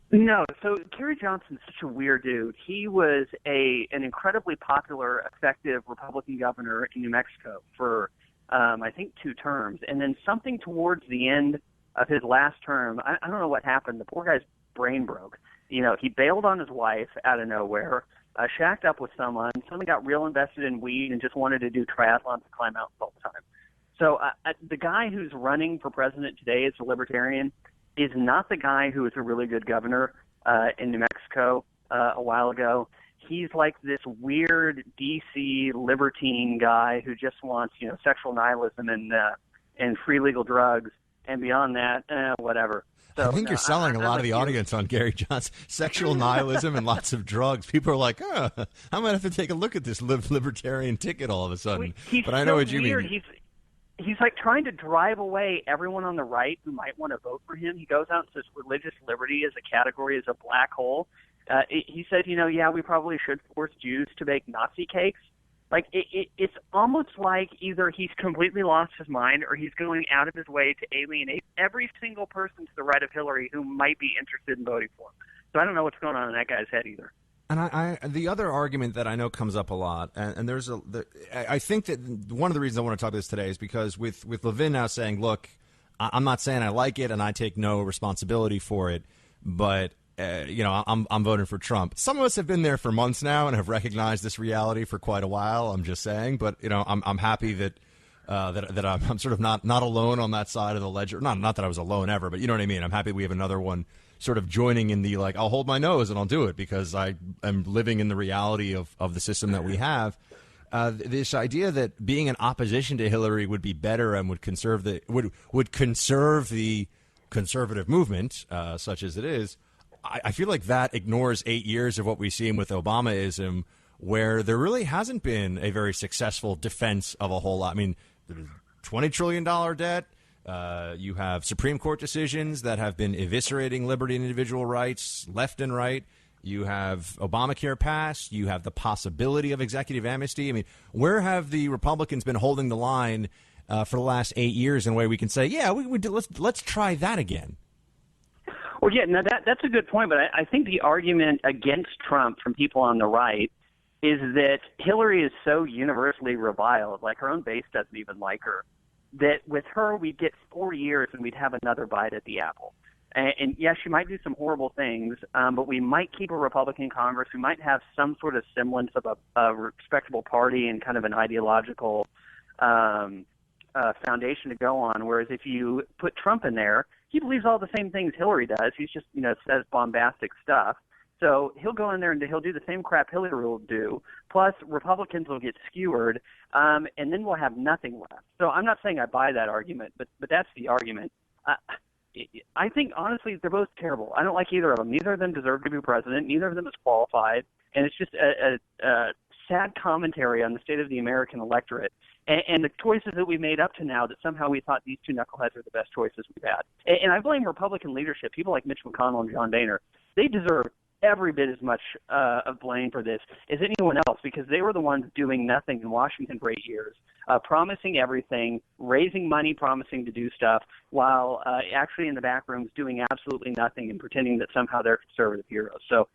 No. So Gary Johnson's such a weird dude. He was an incredibly popular, effective Republican governor in New Mexico for, I think, 2 terms. And then something towards the end of his last term, I don't know what happened. The poor guy's brain broke. He bailed on his wife out of nowhere, shacked up with someone, suddenly got real invested in weed and just wanted to do triathlons and climb mountains all the time. So the guy who's running for president today is a libertarian, is not the guy who was a really good governor in New Mexico a while ago. He's like this weird D.C. libertine guy who just wants, sexual nihilism and free legal drugs, and beyond that, whatever. So, I think you're selling a lot of the audience on Gary Johnson. Sexual nihilism and lots of drugs. People are like, I might have to take a look at this libertarian ticket all of a sudden. But I know what you mean. He's like trying to drive away everyone on the right who might want to vote for him. He goes out and says religious liberty as a category is a black hole. He said, we probably should force Jews to bake Nazi cakes. Like, it's almost like either he's completely lost his mind or he's going out of his way to alienate every single person to the right of Hillary who might be interested in voting for him. So I don't know what's going on in that guy's head either. And the other argument that I know comes up a lot, and I think that one of the reasons I want to talk about this today is because with Levin now saying, look, I'm not saying I like it and I take no responsibility for it, but I'm voting for Trump. Some of us have been there for months now and have recognized this reality for quite a while. I'm just saying, but I'm happy that I'm sort of not alone on that side of the ledger. Not that I was alone ever, but you know what I mean. I'm happy we have another one sort of joining in the I'll hold my nose and I'll do it because I am living in the reality of the system that we have. This idea that being in opposition to Hillary would be better and would conserve the conservative movement, such as it is. I feel like that ignores 8 years of what we've seen with Obamaism, where there really hasn't been a very successful defense of a whole lot. I mean, $20 trillion debt. You have Supreme Court decisions that have been eviscerating liberty and individual rights left and right. You have Obamacare passed. You have the possibility of executive amnesty. I mean, where have the Republicans been holding the line for the last 8 years in a way we can say, yeah, let's try that again? Well, yeah, no, that's a good point, but I think the argument against Trump from people on the right is that Hillary is so universally reviled, like her own base doesn't even like her, that with her we'd get 4 years and we'd have another bite at the apple. And yes, she might do some horrible things, but we might keep a Republican Congress. We might have some sort of semblance of a respectable party and kind of an ideological foundation to go on, whereas if you put Trump in there, he believes all the same things Hillary does. He's just, says bombastic stuff. So he'll go in there and he'll do the same crap Hillary will do. Plus, Republicans will get skewered, and then we'll have nothing left. So I'm not saying I buy that argument, but that's the argument. I think, honestly, they're both terrible. I don't like either of them. Neither of them deserve to be president. Neither of them is qualified. And it's just a sad commentary on the state of the American electorate and the choices that we made up to now, that somehow we thought these two knuckleheads are the best choices we've had. And I blame Republican leadership, people like Mitch McConnell and John Boehner. They deserve every bit as much of blame for this as anyone else, because they were the ones doing nothing in Washington for 8 years, promising everything, raising money, promising to do stuff, while actually in the back rooms doing absolutely nothing and pretending that somehow they're conservative heroes. So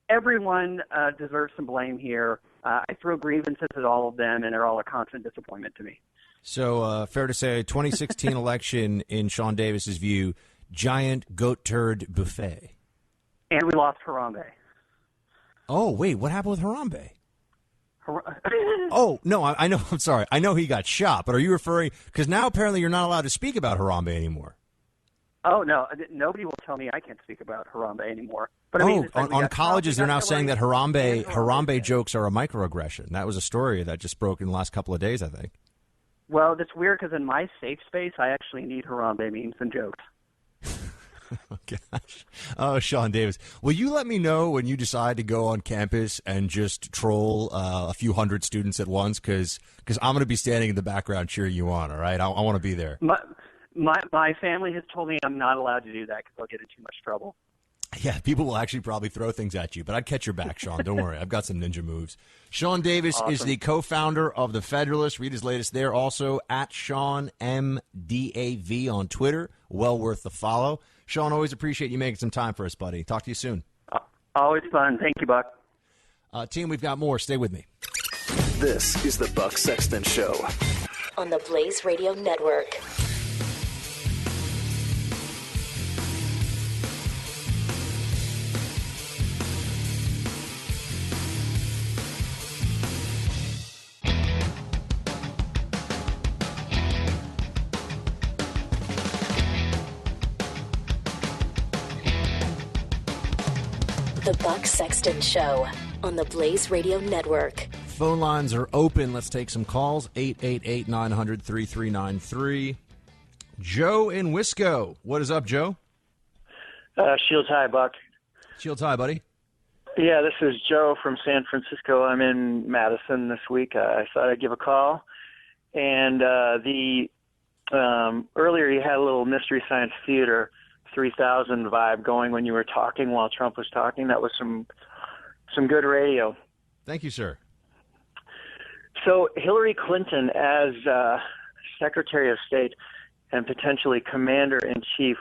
everyone deserves some blame here. I throw grievances at all of them, and they're all a constant disappointment to me. So fair to say, 2016 election, in Sean Davis's view, giant goat turd buffet. And we lost Harambe. Oh, wait, what happened with Harambe? Oh, no, I know. I'm sorry. I know he got shot, but are you referring – because now apparently you're not allowed to speak about Harambe anymore. Oh, no. Nobody will tell me I can't speak about Harambe anymore. But I mean, on colleges, they're now saying that Harambe jokes are a microaggression. That was a story that just broke in the last couple of days, I think. Well, that's weird because in my safe space, I actually need Harambe memes and jokes. Oh, gosh. Oh, Sean Davis. Will you let me know when you decide to go on campus and just troll a few hundred students at once? Because I'm going to be standing in the background cheering you on, all right? I want to be there. My family has told me I'm not allowed to do that because I'll get in too much trouble. Yeah, people will actually probably throw things at you, but I'd catch your back, Sean. Don't worry. I've got some ninja moves. Sean Davis is the co-founder of The Federalist. Read his latest there. Also, at Sean MDAV on Twitter. Well worth the follow. Sean, always appreciate you making some time for us, buddy. Talk to you soon. Always fun. Thank you, Buck. Team, we've got more. Stay with me. This is the Buck Sexton Show on the Blaze Radio Network. The Buck Sexton Show on the Blaze Radio Network. Phone lines are open. Let's take some calls. 888-900-3393. Joe in Wisco. What is up, Joe? Shields High, Buck. Shields High, buddy. Yeah, this is Joe from San Francisco. I'm in Madison this week. I thought I'd give a call. And earlier you had a little Mystery Science Theater 3000 vibe going when you were talking while Trump was talking. That was some good radio. Thank you, sir. So Hillary Clinton as Secretary of State and potentially Commander-in-Chief,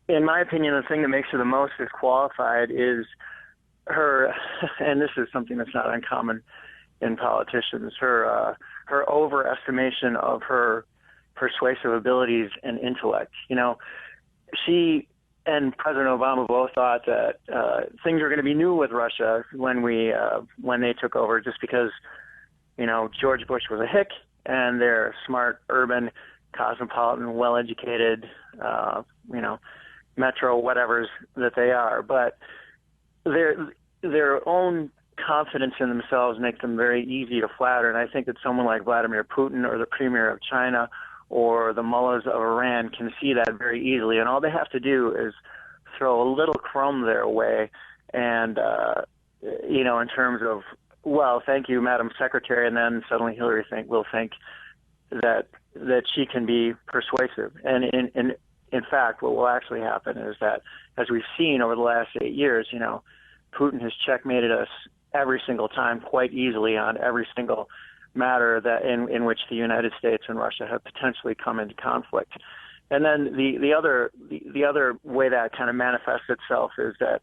in my opinion, the thing that makes her the most qualified is her, and this is something that's not uncommon in politicians, her overestimation of her persuasive abilities and intellect. You know, she and President Obama both thought that things were going to be new with Russia when they took over, just because, you know, George Bush was a hick and they're smart, urban, cosmopolitan, well-educated, metro whatevers that they are. But their own confidence in themselves makes them very easy to flatter. And I think that someone like Vladimir Putin or the premier of China or the mullahs of Iran can see that very easily. And all they have to do is throw a little crumb their way and, in terms of, well, thank you, Madam Secretary, and then suddenly Hillary will think that she can be persuasive. And in fact, what will actually happen is that, as we've seen over the last 8 years, Putin has checkmated us every single time quite easily on every single matter that in which the United States and Russia have potentially come into conflict. And then the other way that kind of manifests itself is that,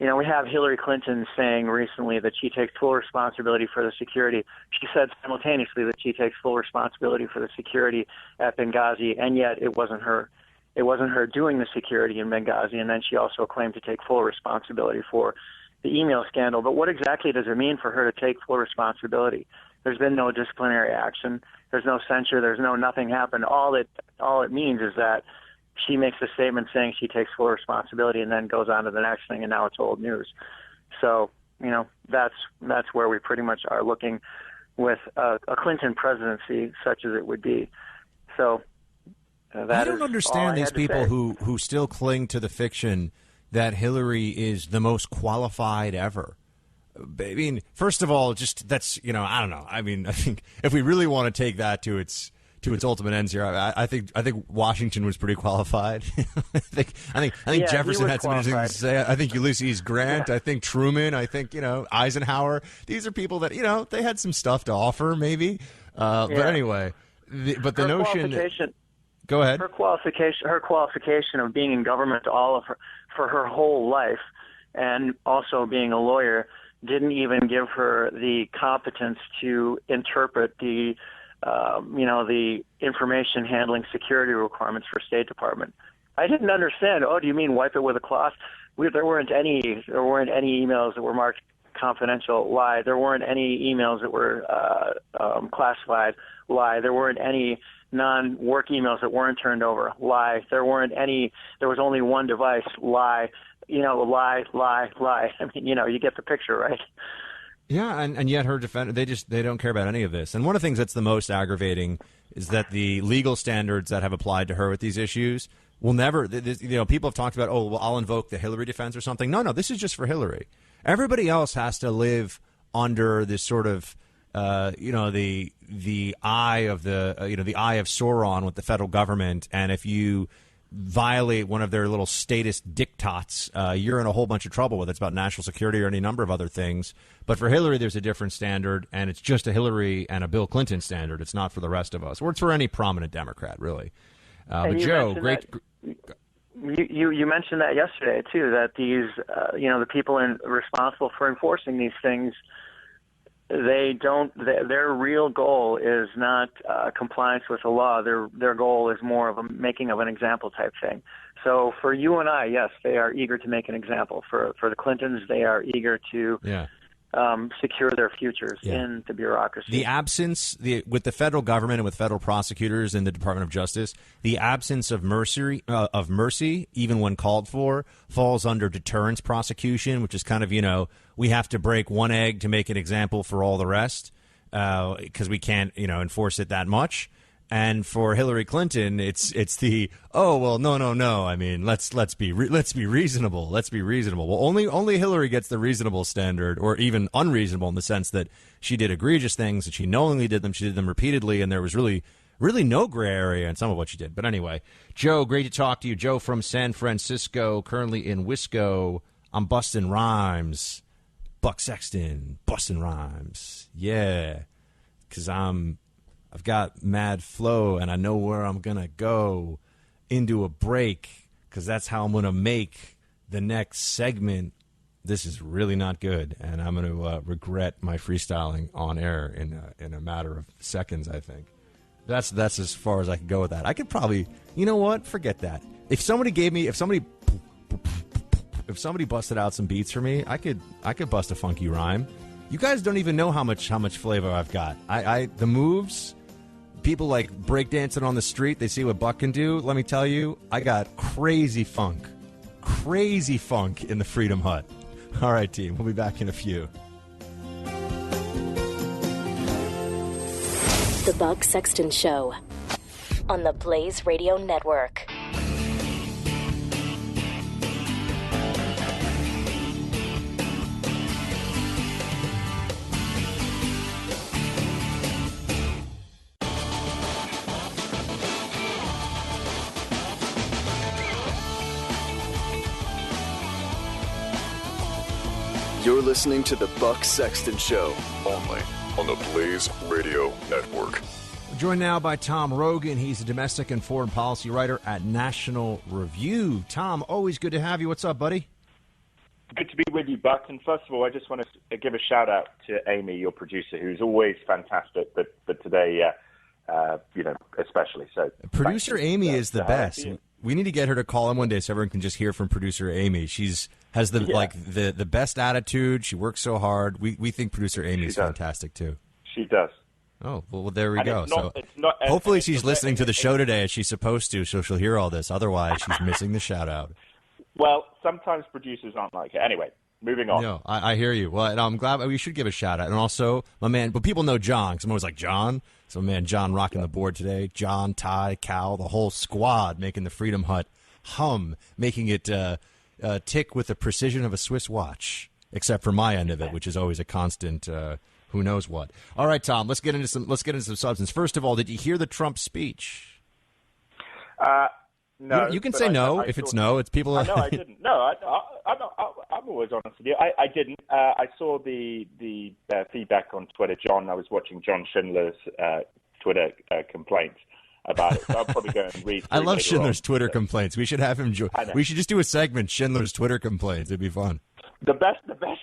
we have Hillary Clinton saying recently that she takes full responsibility for the security. She said simultaneously that she takes full responsibility for the security at Benghazi, and yet it wasn't her. It wasn't her doing the security in Benghazi, and then she also claimed to take full responsibility for the email scandal. But what exactly does it mean for her to take full responsibility? There's been no disciplinary action. There's no censure. There's nothing happened. All it means is that she makes a statement saying she takes full responsibility and then goes on to the next thing, and now it's old news. So, that's where we pretty much are looking with a Clinton presidency, such as it would be. So I don't understand these people who still cling to the fiction that Hillary is the most qualified ever. I mean, first of all, just that's, I don't know. I mean, I think if we really want to take that to its to its ultimate ends here. I think Washington was pretty qualified. I think Jefferson had some interesting things to say. I think Ulysses Grant. I think Truman. I think Eisenhower. These are people that they had some stuff to offer, maybe. But anyway, the notion. Go ahead. Her qualification of being in government for her whole life, and also being a lawyer, didn't even give her the competence to interpret the information handling security requirements for State Department. I didn't understand. Oh, do you mean wipe it with a cloth? There weren't any emails that were marked confidential. Lie. There weren't any emails that were classified. Lie. There weren't any non-work emails that weren't turned over. Lie. There was only one device. Lie. Lie. I mean, you get the picture, right? Yeah, and yet her defender, they don't care about any of this. And one of the things that's the most aggravating is that the legal standards that have applied to her with these issues will never, people have talked about, I'll invoke the Hillary defense or something. No, this is just for Hillary. Everybody else has to live under this sort of, the eye of the eye of Sauron with the federal government. And if you violate one of their little statist diktats, you're in a whole bunch of trouble, whether it's about national security or any number of other things. But for Hillary, there's a different standard, and it's just a Hillary and a Bill Clinton standard. It's not for the rest of us, or it's for any prominent Democrat, really. But Joe, great. You mentioned that yesterday too. That these, the people responsible for enforcing these things, they don't. Their real goal is not compliance with the law. Their goal is more of making of an example type thing. So for you and I, yes, they are eager to make an example. For the Clintons, they are eager to secure their futures in the bureaucracy. The absence, with the federal government and with federal prosecutors in the Department of Justice, the absence of mercy, even when called for, falls under deterrence prosecution, which is kind of, we have to break one egg to make an example for all the rest because we can't, enforce it that much. And for Hillary Clinton, it's the no. I mean, let's be reasonable. Let's be reasonable. Well, only Hillary gets the reasonable standard, or even unreasonable in the sense that she did egregious things and she knowingly did them. She did them repeatedly, and there was really no gray area in some of what she did. But anyway, Joe, great to talk to you. Joe from San Francisco, currently in Wisco. I'm busting rhymes. Buck Sexton, busting rhymes. Yeah, because I've got mad flow, and I know where I'm going to go into a break, because that's how I'm going to make the next segment. This is really not good, and I'm going to regret my freestyling on air in a matter of seconds, I think. That's as far as I could go with that. I could probably, forget that. If somebody busted out some beats for me, I could bust a funky rhyme. You guys don't even know how much flavor I've got. The moves... People like breakdancing on the street. They see what Buck can do. Let me tell you, I got crazy funk in the Freedom Hut. All right, team. We'll be back in a few. The Buck Sexton Show on the Blaze Radio Network. You're listening to the Buck Sexton Show, only on the Blaze Radio Network. We're joined now by Tom Rogan. He's a domestic and foreign policy writer at National Review. Tom, always good to have you. What's up, buddy? Good to be with you, Buck. And first of all, I just want to give a shout-out to Amy, your producer, who's always fantastic, but today, especially. So, Producer Amy is the best. We need to get her to call in one day so everyone can just hear from Producer Amy. Has the best attitude. She works so hard. We think Producer Amy's fantastic too. She does. Oh, well, there we go. So hopefully she's listening to the show today as she's supposed to, so she'll hear all this. Otherwise, she's missing the shout out. Well, sometimes producers aren't like it. Anyway, moving on. No, I hear you. Well, and I'm glad we should give a shout out. And also, my man, but people know John. Someone was like, John? So, man, John rocking the board today. John, Ty, Cal, the whole squad making the Freedom Hut hum, making it tick with the precision of a Swiss watch, except for my end of it, which is always a constant who knows what. All right, Tom, let's get into some substance. First of all, did you hear the Trump speech? No. You can say no if it's no. It's people. No, I didn't. No, I'm always honest with you. I didn't. I saw the feedback on Twitter. I was watching John Schindler's Twitter complaints about it. So I'll probably go and read. I love Schindler's Twitter complaints. We should have him. We should just do a segment, Schindler's Twitter complaints. It'd be fun. The best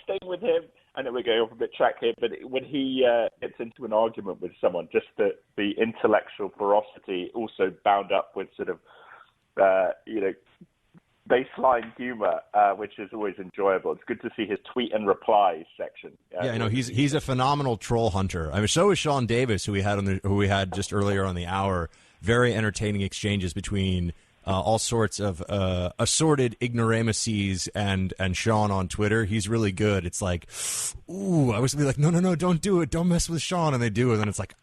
thing with him. I know we're going off a bit track here, but when he gets into an argument with someone, just the intellectual ferocity, also bound up with sort of baseline humor, which is always enjoyable. It's good to see his tweet and replies section. He's a phenomenal troll hunter. I mean, so is Sean Davis, who we had just earlier on the hour. Very entertaining exchanges between all sorts of assorted ignoramuses and Sean on Twitter. He's really good. It's like, ooh, I wish they'd be like, no, don't do it. Don't mess with Sean. And they do. And then it's like,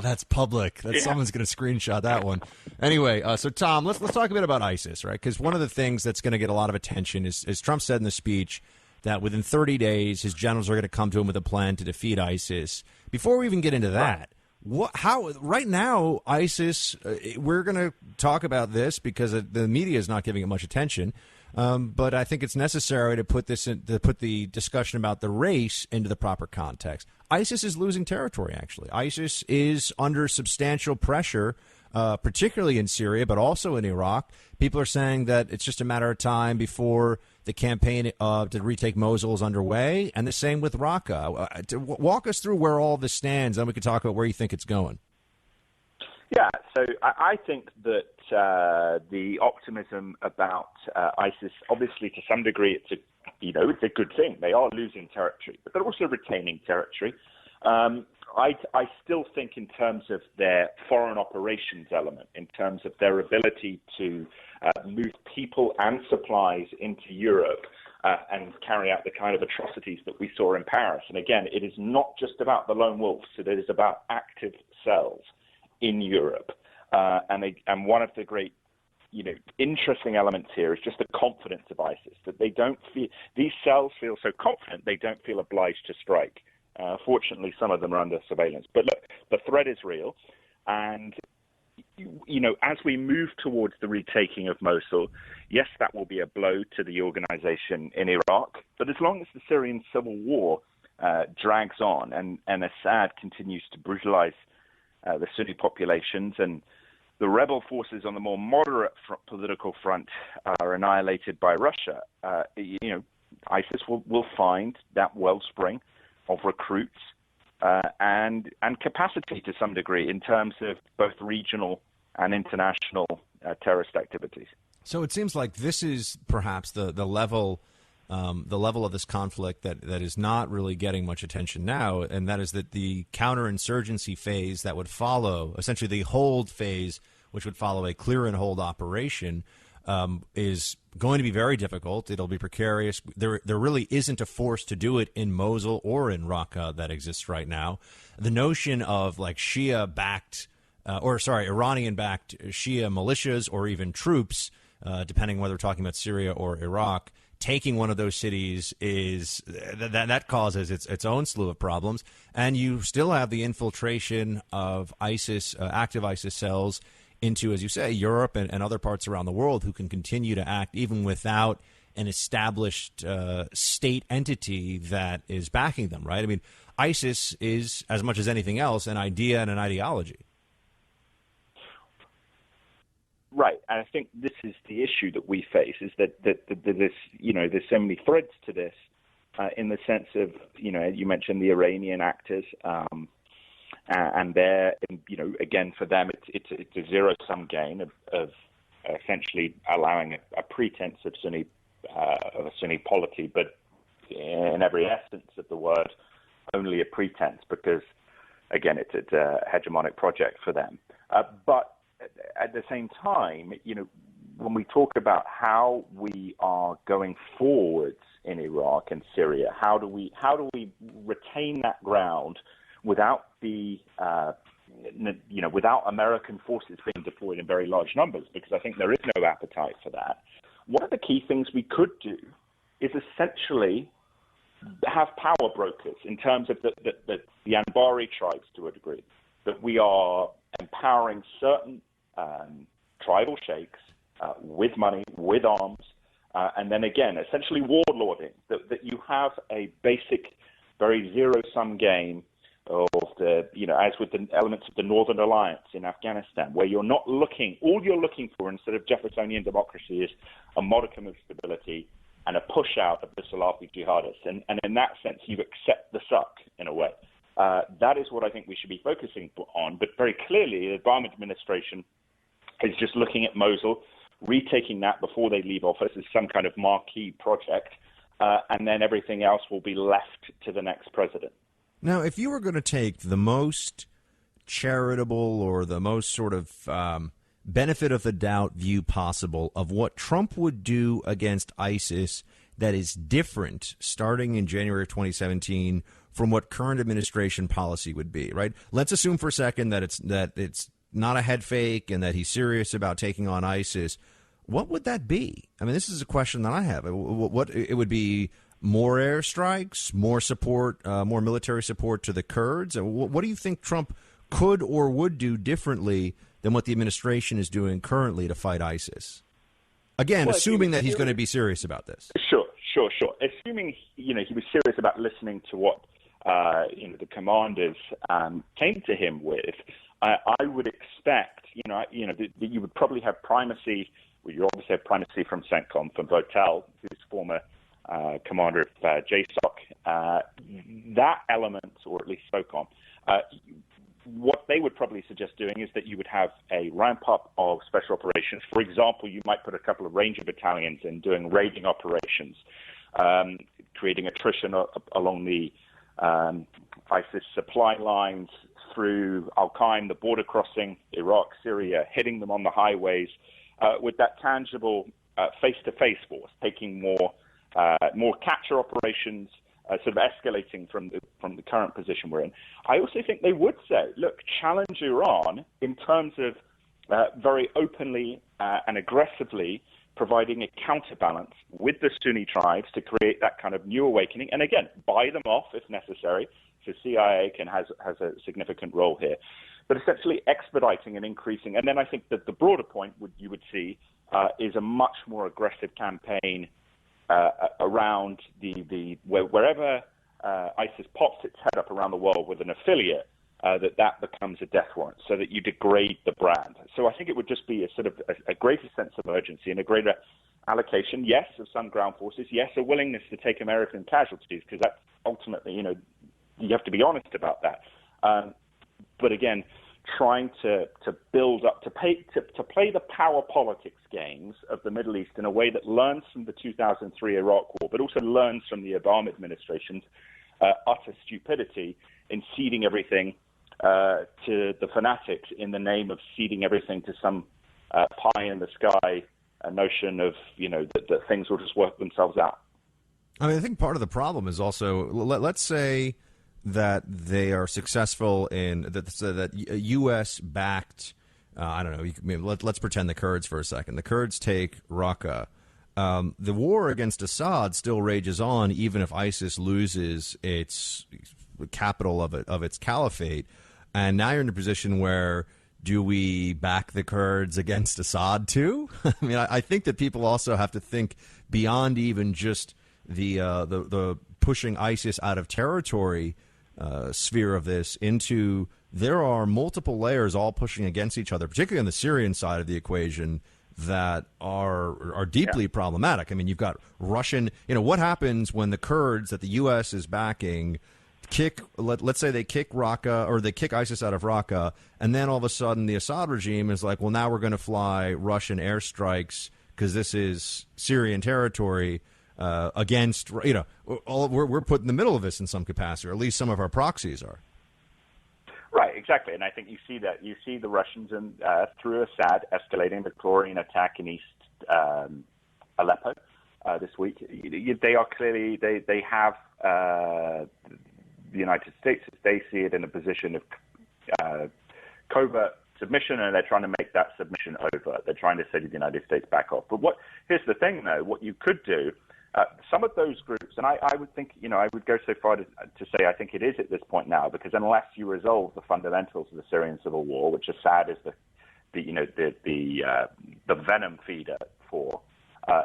that's public. Someone's going to screenshot that one. Anyway, so Tom, let's talk a bit about ISIS, right? Because one of the things that's going to get a lot of attention is, as Trump said in the speech, that within 30 days, his generals are going to come to him with a plan to defeat ISIS. Before we even get into that, right now, ISIS, we're going to talk about this because the media is not giving it much attention. But I think it's necessary to put the discussion about the race into the proper context. ISIS is losing territory, actually. ISIS is under substantial pressure, particularly in Syria, but also in Iraq. People are saying that it's just a matter of time before the campaign to retake Mosul is underway, and the same with Raqqa. Walk us through where all this stands, and we can talk about where you think it's going. Yeah, so I think that the optimism about ISIS, obviously to some degree, it's a good thing. They are losing territory, but they're also retaining territory. I still think in terms of their foreign operations element, in terms of their ability to move people and supplies into Europe and carry out the kind of atrocities that we saw in Paris. And again, it is not just about the lone wolves. It is about active cells in Europe. And one of the great interesting elements here is just the confidence of ISIS, that these cells feel so confident they don't feel obliged to strike. Fortunately, some of them are under surveillance. But look, the threat is real. And, as we move towards the retaking of Mosul, yes, that will be a blow to the organization in Iraq. But as long as the Syrian civil war drags on and Assad continues to brutalize the Sunni populations and the rebel forces on the more moderate political front are annihilated by Russia, ISIS will find that wellspring of recruits and capacity to some degree in terms of both regional and international terrorist activities. So it seems like this is perhaps the level of this conflict that is not really getting much attention now, and that is that the counterinsurgency phase that would follow, essentially the hold phase, which would follow a clear and hold operation, is going to be very difficult. It'll be precarious. There really isn't a force to do it in Mosul or in Raqqa that exists right now. The notion of like Iranian-backed Shia militias or even troops, depending whether we're talking about Syria or Iraq, taking one of those cities is that causes its own slew of problems. And you still have the infiltration of ISIS, active ISIS cells into, as you say, Europe and other parts around the world who can continue to act even without an established state entity that is backing them, right? I mean, ISIS is, as much as anything else, an idea and an ideology. Right, and I think this is the issue that we face, is that there's so many threads to this, in the sense of, you mentioned the Iranian actors, and they're, again, for them, it's a zero-sum game of essentially allowing a pretense of a Sunni polity, but in every essence of the word, only a pretense, because, again, it's a hegemonic project for them. But at the same time, when we talk about how we are going forwards in Iraq and Syria, how do we retain that ground without without American forces being deployed in very large numbers? Because I think there is no appetite for that. One of the key things we could do is essentially have power brokers in terms of the Anbari tribes to a degree, that we are empowering certain tribal sheikhs with money, with arms, and then again, essentially warlording, that you have a basic, very zero-sum game of the, as with the elements of the Northern Alliance in Afghanistan, where you're not looking, all you're looking for instead of Jeffersonian democracy is a modicum of stability and a push out of the Salafi jihadists. And in that sense, you accept the suck in a way. That is what I think we should be focusing on. But very clearly, the Obama administration is just looking at Mosul, retaking that before they leave office as some kind of marquee project, and then everything else will be left to the next president. Now, if you were going to take the most charitable or the most sort of benefit of the doubt view possible of what Trump would do against ISIS that is different starting in January of 2017 from what current administration policy would be, right? Let's assume for a second that it's not a head fake and that he's serious about taking on ISIS. What would that be? I mean, this is a question that I have. What it would be. More airstrikes, more support, more military support to the Kurds? What do you think Trump could or would do differently than what the administration is doing currently to fight ISIS? Again, assuming that he's going to be serious about this. Sure. Assuming, he was serious about listening to what, the commanders came to him with, I would expect, that you would probably have primacy. Well, you obviously have primacy from CENTCOM, from Votel, who's former commander of JSOC, that element, or at least SOCOM, what they would probably suggest doing is that you would have a ramp-up of special operations. For example, you might put a couple of Ranger battalions in doing raiding operations, creating attrition along the ISIS supply lines through Al-Qaim, the border crossing, Iraq, Syria, hitting them on the highways with that tangible face-to-face force, taking more capture operations, sort of escalating from the current position we're in. I also think they would say, look, challenge Iran in terms of very openly and aggressively providing a counterbalance with the Sunni tribes to create that kind of new awakening. And again, buy them off if necessary. So CIA has a significant role here. But essentially expediting and increasing. And then I think that the broader point you would see is a much more aggressive campaign around wherever ISIS pops its head up around the world with an affiliate, that becomes a death warrant, so that you degrade the brand. So I think it would just be a sort of a greater sense of urgency and a greater allocation, yes, of some ground forces, yes, a willingness to take American casualties, because that's ultimately, you have to be honest about that. But again, trying to build up, to play the power politics games of the Middle East in a way that learns from the 2003 Iraq War, but also learns from the Obama administration's utter stupidity in ceding everything to the fanatics in the name of ceding everything to some pie in the sky notion of, that things will just work themselves out. I mean, I think part of the problem is also, let's say that they are successful in that U.S.-backed, I don't know, let's pretend the Kurds for a second. The Kurds take Raqqa. The war against Assad still rages on, even if ISIS loses its capital of its caliphate. And now you're in a position where, do we back the Kurds against Assad too? I mean, I think that people also have to think beyond even just the pushing ISIS out of territory sphere of this into, there are multiple layers all pushing against each other, particularly on the Syrian side of the equation, that are deeply problematic. I mean, you've got Russian, what happens when the Kurds that the U.S. is backing let's say they kick Raqqa, or they kick ISIS out of Raqqa, and then all of a sudden the Assad regime is like, well, now we're going to fly Russian airstrikes because this is Syrian territory against, we're put in the middle of this in some capacity, or at least some of our proxies are. Right, exactly. And I think you see that. You see the Russians through Assad escalating the chlorine attack in East Aleppo this week. They are clearly, they have the United States, as they see it, in a position of covert submission, and they're trying to make that submission over. They're trying to say to the United States, back off. But here's the thing, though. What you could do some of those groups, and I would think, I would go so far to say I think it is at this point now, because unless you resolve the fundamentals of the Syrian civil war, which, as sad as the venom feeder for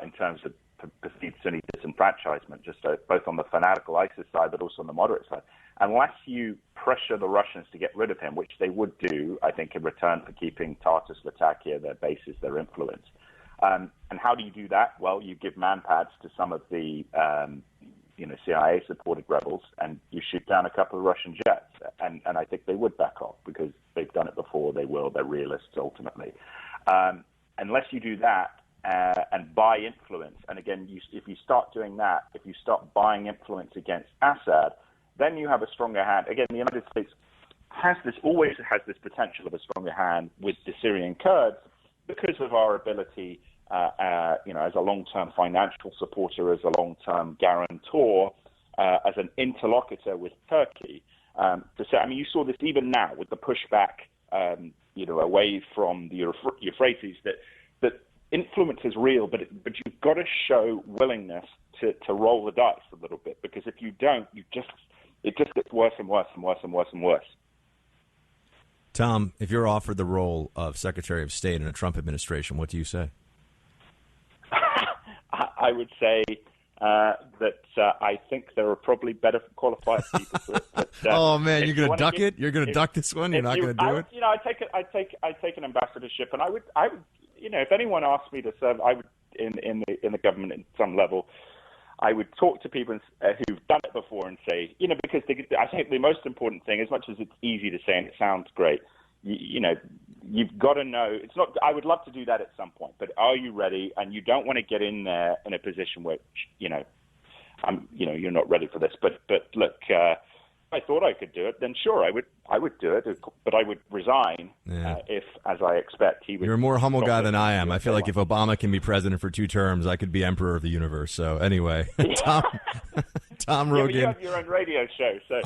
in terms of perceived Sunni disenfranchisement, just both on the fanatical ISIS side but also on the moderate side, unless you pressure the Russians to get rid of him, which they would do, I think, in return for keeping Tartus, Latakia, their bases, their influence. And how do you do that? Well, you give manpads to some of the CIA-supported rebels, and you shoot down a couple of Russian jets. And I think they would back off because they've done it before. They will. They're realists ultimately. Unless you do that and buy influence, and again, if you start doing that, if you start buying influence against Assad, then you have a stronger hand. Again, the United States always has this potential of a stronger hand with the Syrian Kurds because of our ability, as a long-term financial supporter, as a long-term guarantor, as an interlocutor with Turkey. To say, you saw this even now with the pushback, away from the Euphrates, that influence is real, but you've got to show willingness to roll the dice a little bit, because if you don't, it just gets worse and worse and worse and worse and worse. Tom, if you're offered the role of Secretary of State in a Trump administration, what do you say? I would say that I think there are probably better qualified people for it. But, oh man, you're going to duck it? You're going to duck this one? You're not going to do it? I take an ambassadorship, and I would, if anyone asked me to serve, I would in the government at some level. I would talk to people who've done it before and say, because I think the most important thing, as much as it's easy to say and it sounds great, you've got to know. It's not. I would love to do that at some point, but are you ready? And you don't want to get in there in a position where, you're not ready for this. But look, if I thought I could do it, then sure, I would do it. But I would resign if, as I expect, he would. You're a more humble guy than I am. I feel like if Obama can be president for 2 terms, I could be emperor of the universe. So anyway, Tom Rogan. You have your own radio show, so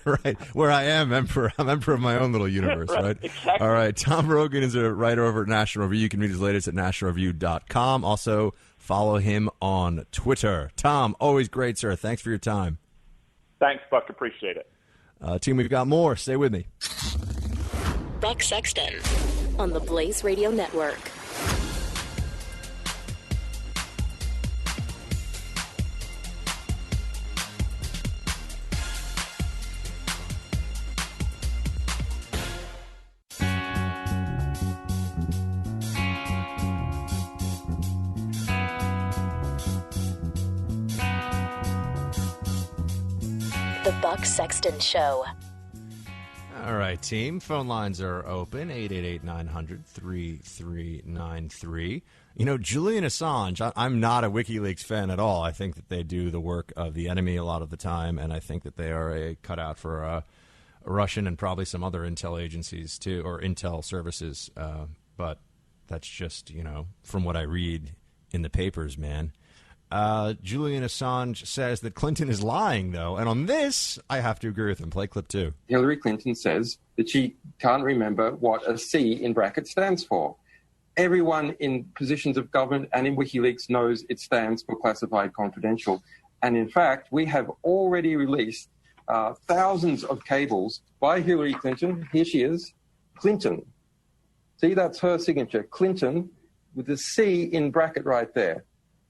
right, where I am emperor. I'm emperor of my own little universe, right? Exactly. All right. Tom Rogan is a writer over at National Review. You can read his latest at nationalreview.com. Also, follow him on Twitter. Tom, always great, sir. Thanks for your time. Thanks, Buck. Appreciate it. Team, we've got more. Stay with me. Buck Sexton on the Blaze Radio Network. The Buck Sexton Show. All right, team. Phone lines are open, 888-900-3393. Julian Assange, I'm not a WikiLeaks fan at all. I think that they do the work of the enemy a lot of the time, and I think that they are a cutout for Russian and probably some other intel agencies, too, or intel services. But that's just, from what I read in the papers, man. Julian Assange says that Clinton is lying, though. And on this, I have to agree with him. Play clip 2. Hillary Clinton says that she can't remember what a C in brackets stands for. Everyone in positions of government and in WikiLeaks knows it stands for classified confidential. And in fact, we have already released thousands of cables by Hillary Clinton. Here she is, Clinton. See, that's her signature, Clinton, with the C in bracket right there.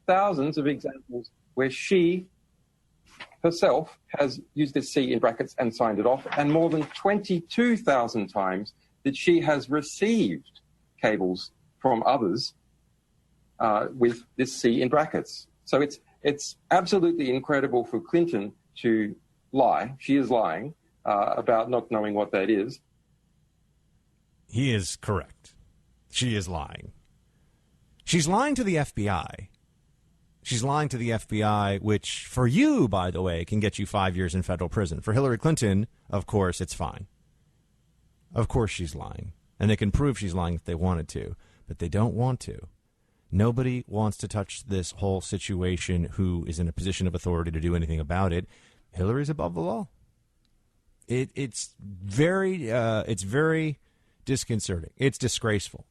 Thousands of examples where she herself has used this C in brackets and signed it off, and more than 22,000 times that she has received cables from others with this C in brackets. So it's absolutely incredible for Clinton to lie. She is lying about not knowing what that is. He is correct. She is lying. She's lying to the FBI. She's lying to the FBI, which for you, by the way, can get you 5 years in federal prison. For Hillary Clinton, of course, it's fine. Of course she's lying. And they can prove she's lying if they wanted to, but they don't want to. Nobody wants to touch this whole situation who is in a position of authority to do anything about it. Hillary's above the law. It's very disconcerting. It's disgraceful.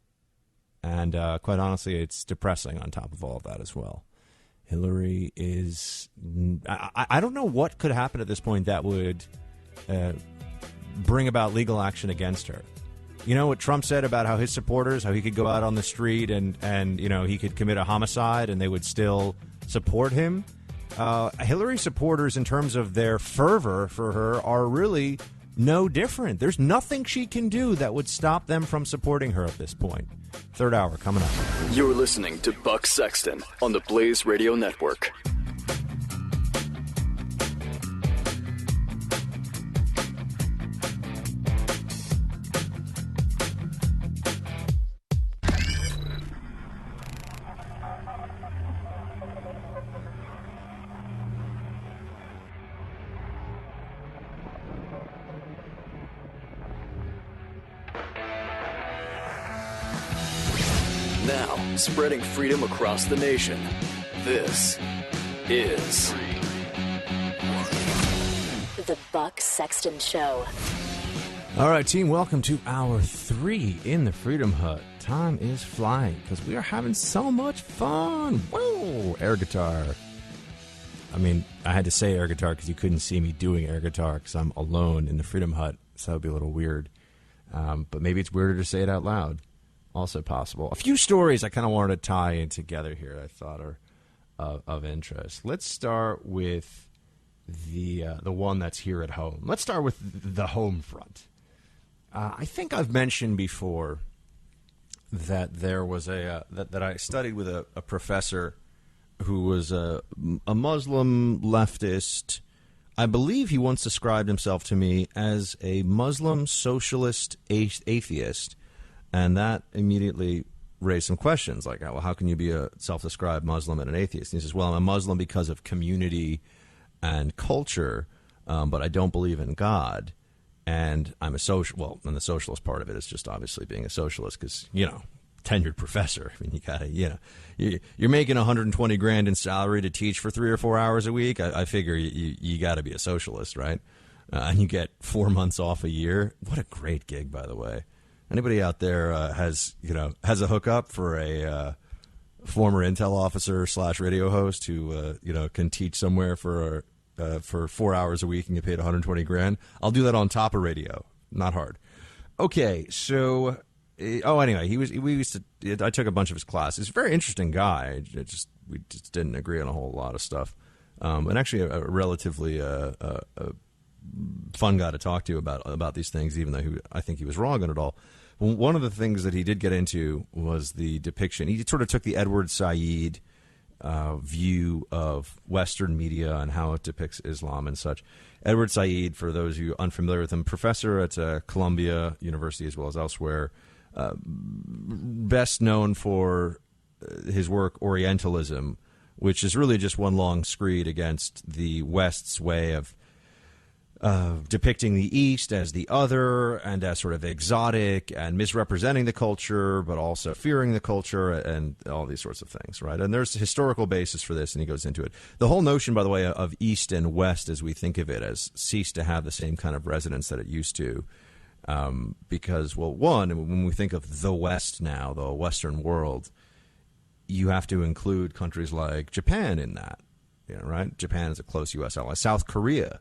And quite honestly, it's depressing on top of all of that as well. Hillary is... I don't know what could happen at this point that would bring about legal action against her. You know what Trump said about how his supporters, how he could go out on the street and he could commit a homicide and they would still support him? Hillary supporters, in terms of their fervor for her, are really no different. There's nothing she can do that would stop them from supporting her at this point. Third hour coming up. You're listening to Buck Sexton on the Blaze Radio Network. Now, spreading freedom across the nation. This is The Buck Sexton Show. All right, team, welcome to hour 3 in the Freedom Hut. Time is flying because we are having so much fun. Whoa, air guitar. I mean, I had to say air guitar because you couldn't see me doing air guitar because I'm alone in the Freedom Hut, so that would be a little weird. But maybe it's weirder to say it out loud. Also possible. A few stories I kind of wanted to tie in together here I thought are of interest. Let's start with the one that's here at home. Let's start with the home front. I think I've mentioned before that there was that I studied with a professor who was a Muslim leftist. I believe he once described himself to me as a Muslim socialist atheist. And that immediately raised some questions, like, well, how can you be a self-described Muslim and an atheist? And he says, well, I'm a Muslim because of community and culture, but I don't believe in God. And I'm a and the socialist part of it is just obviously being a socialist because, tenured professor. I mean, you gotta, you're making $120,000 in salary to teach for 3 or 4 hours a week. I figure you got to be a socialist, right? And you get 4 months off a year. What a great gig, by the way. Anybody out there has a hookup for a former Intel officer / radio host who can teach somewhere for 4 hours a week and get paid $120,000? I'll do that on top of radio. Not hard. Okay, so anyway, I took a bunch of his classes. He's a very interesting guy. We just didn't agree on a whole lot of stuff, and actually a relatively fun guy to talk to about these things, even though I think he was wrong on it all. One of the things that he did get into was the depiction. He sort of took the Edward Said view of Western media and how it depicts Islam and such. Edward Said, for those of you unfamiliar with him, professor at Columbia University as well as elsewhere, best known for his work Orientalism, which is really just one long screed against the West's way of depicting the East as the other and as sort of exotic and misrepresenting the culture, but also fearing the culture and all these sorts of things, right? And there's a historical basis for this, and he goes into it. The whole notion, by the way, of East and West, as we think of it, has ceased to have the same kind of resonance that it used to, because, well, one, when we think of the West now, the Western world, you have to include countries like Japan in that, right? Japan is a close U.S. ally. South Korea.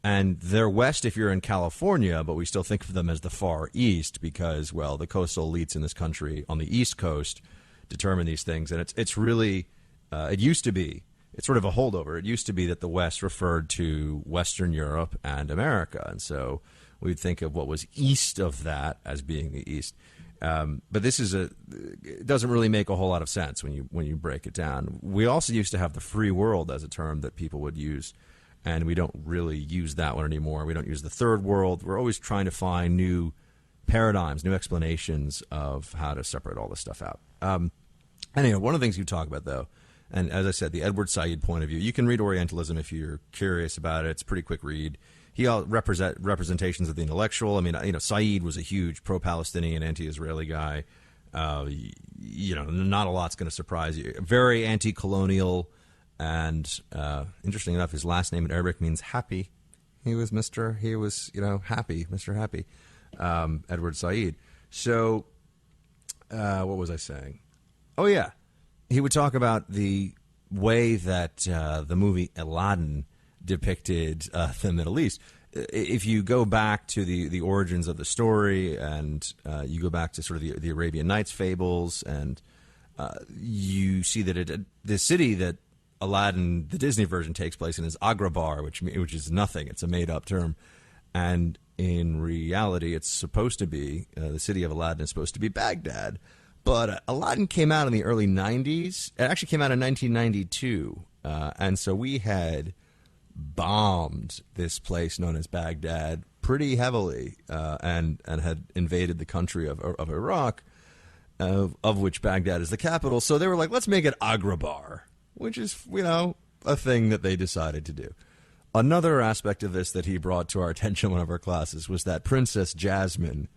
And they're West if you're in California, but we still think of them as the Far East because, well, the coastal elites in this country on the East Coast determine these things. And it's really, it used to be, it's sort of a holdover. It used to be that the West referred to Western Europe and America. And so we'd think of what was east of that as being the East. But this it doesn't really make a whole lot of sense when you break it down. We also used to have the free world as a term that people would use. And we don't really use that one anymore. We don't use the third world. We're always trying to find new paradigms, new explanations of how to separate all this stuff out. Anyway, one of the things you talk about, though, and as I said, the Edward Said point of view, you can read Orientalism if you're curious about it. It's a pretty quick read. He representations of the intellectual. I mean, Said was a huge pro-Palestinian, anti-Israeli guy. Not a lot's going to surprise you. Very anti-colonial. And interesting enough, his last name in Arabic means happy. He was happy, Mr. Happy, Edward Said. So what was I saying? Oh, yeah. He would talk about way that the movie Aladdin depicted the Middle East. If you go back to the origins of the story, and you go back to sort of the Arabian Nights fables, and you see that the city that Aladdin, the Disney version, takes place in is Agrabah, which is nothing. It's a made-up term. And in reality, it's supposed to be, the city of Aladdin is supposed to be Baghdad. But Aladdin came out in the early 90s. It actually came out in 1992. And so we had bombed this place known as Baghdad pretty heavily, and had invaded the country of Iraq, of which Baghdad is the capital. So they were like, let's make it Agrabah, which is, a thing that they decided to do. Another aspect of this that he brought to our attention in one of our classes was that Princess Jasmine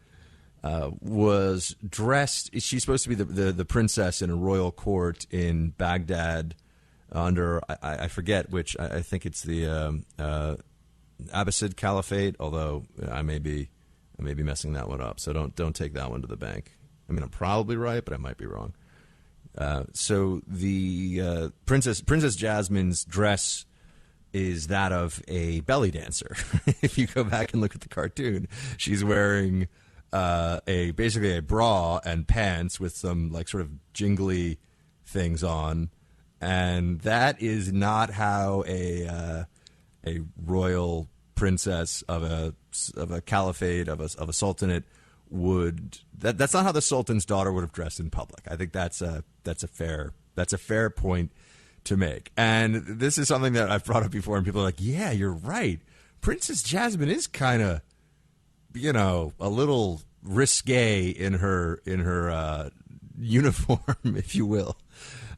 was dressed. She's supposed to be the princess in a royal court in Baghdad under, I forget which, I think it's the Abbasid Caliphate, although I may be messing that one up. So don't take that one to the bank. I mean, I'm probably right, but I might be wrong. So the Princess Jasmine's dress is that of a belly dancer. If you go back and look at the cartoon, she's wearing basically a bra and pants with some like sort of jingly things on, and that is not how a royal princess of a caliphate of a sultanate would. That's not how the sultan's daughter would have dressed in public. I think that's a fair point to make. And this is something that I've brought up before, and people are like, yeah, you're right. Princess Jasmine is kind of, a little risque in her uniform, if you will.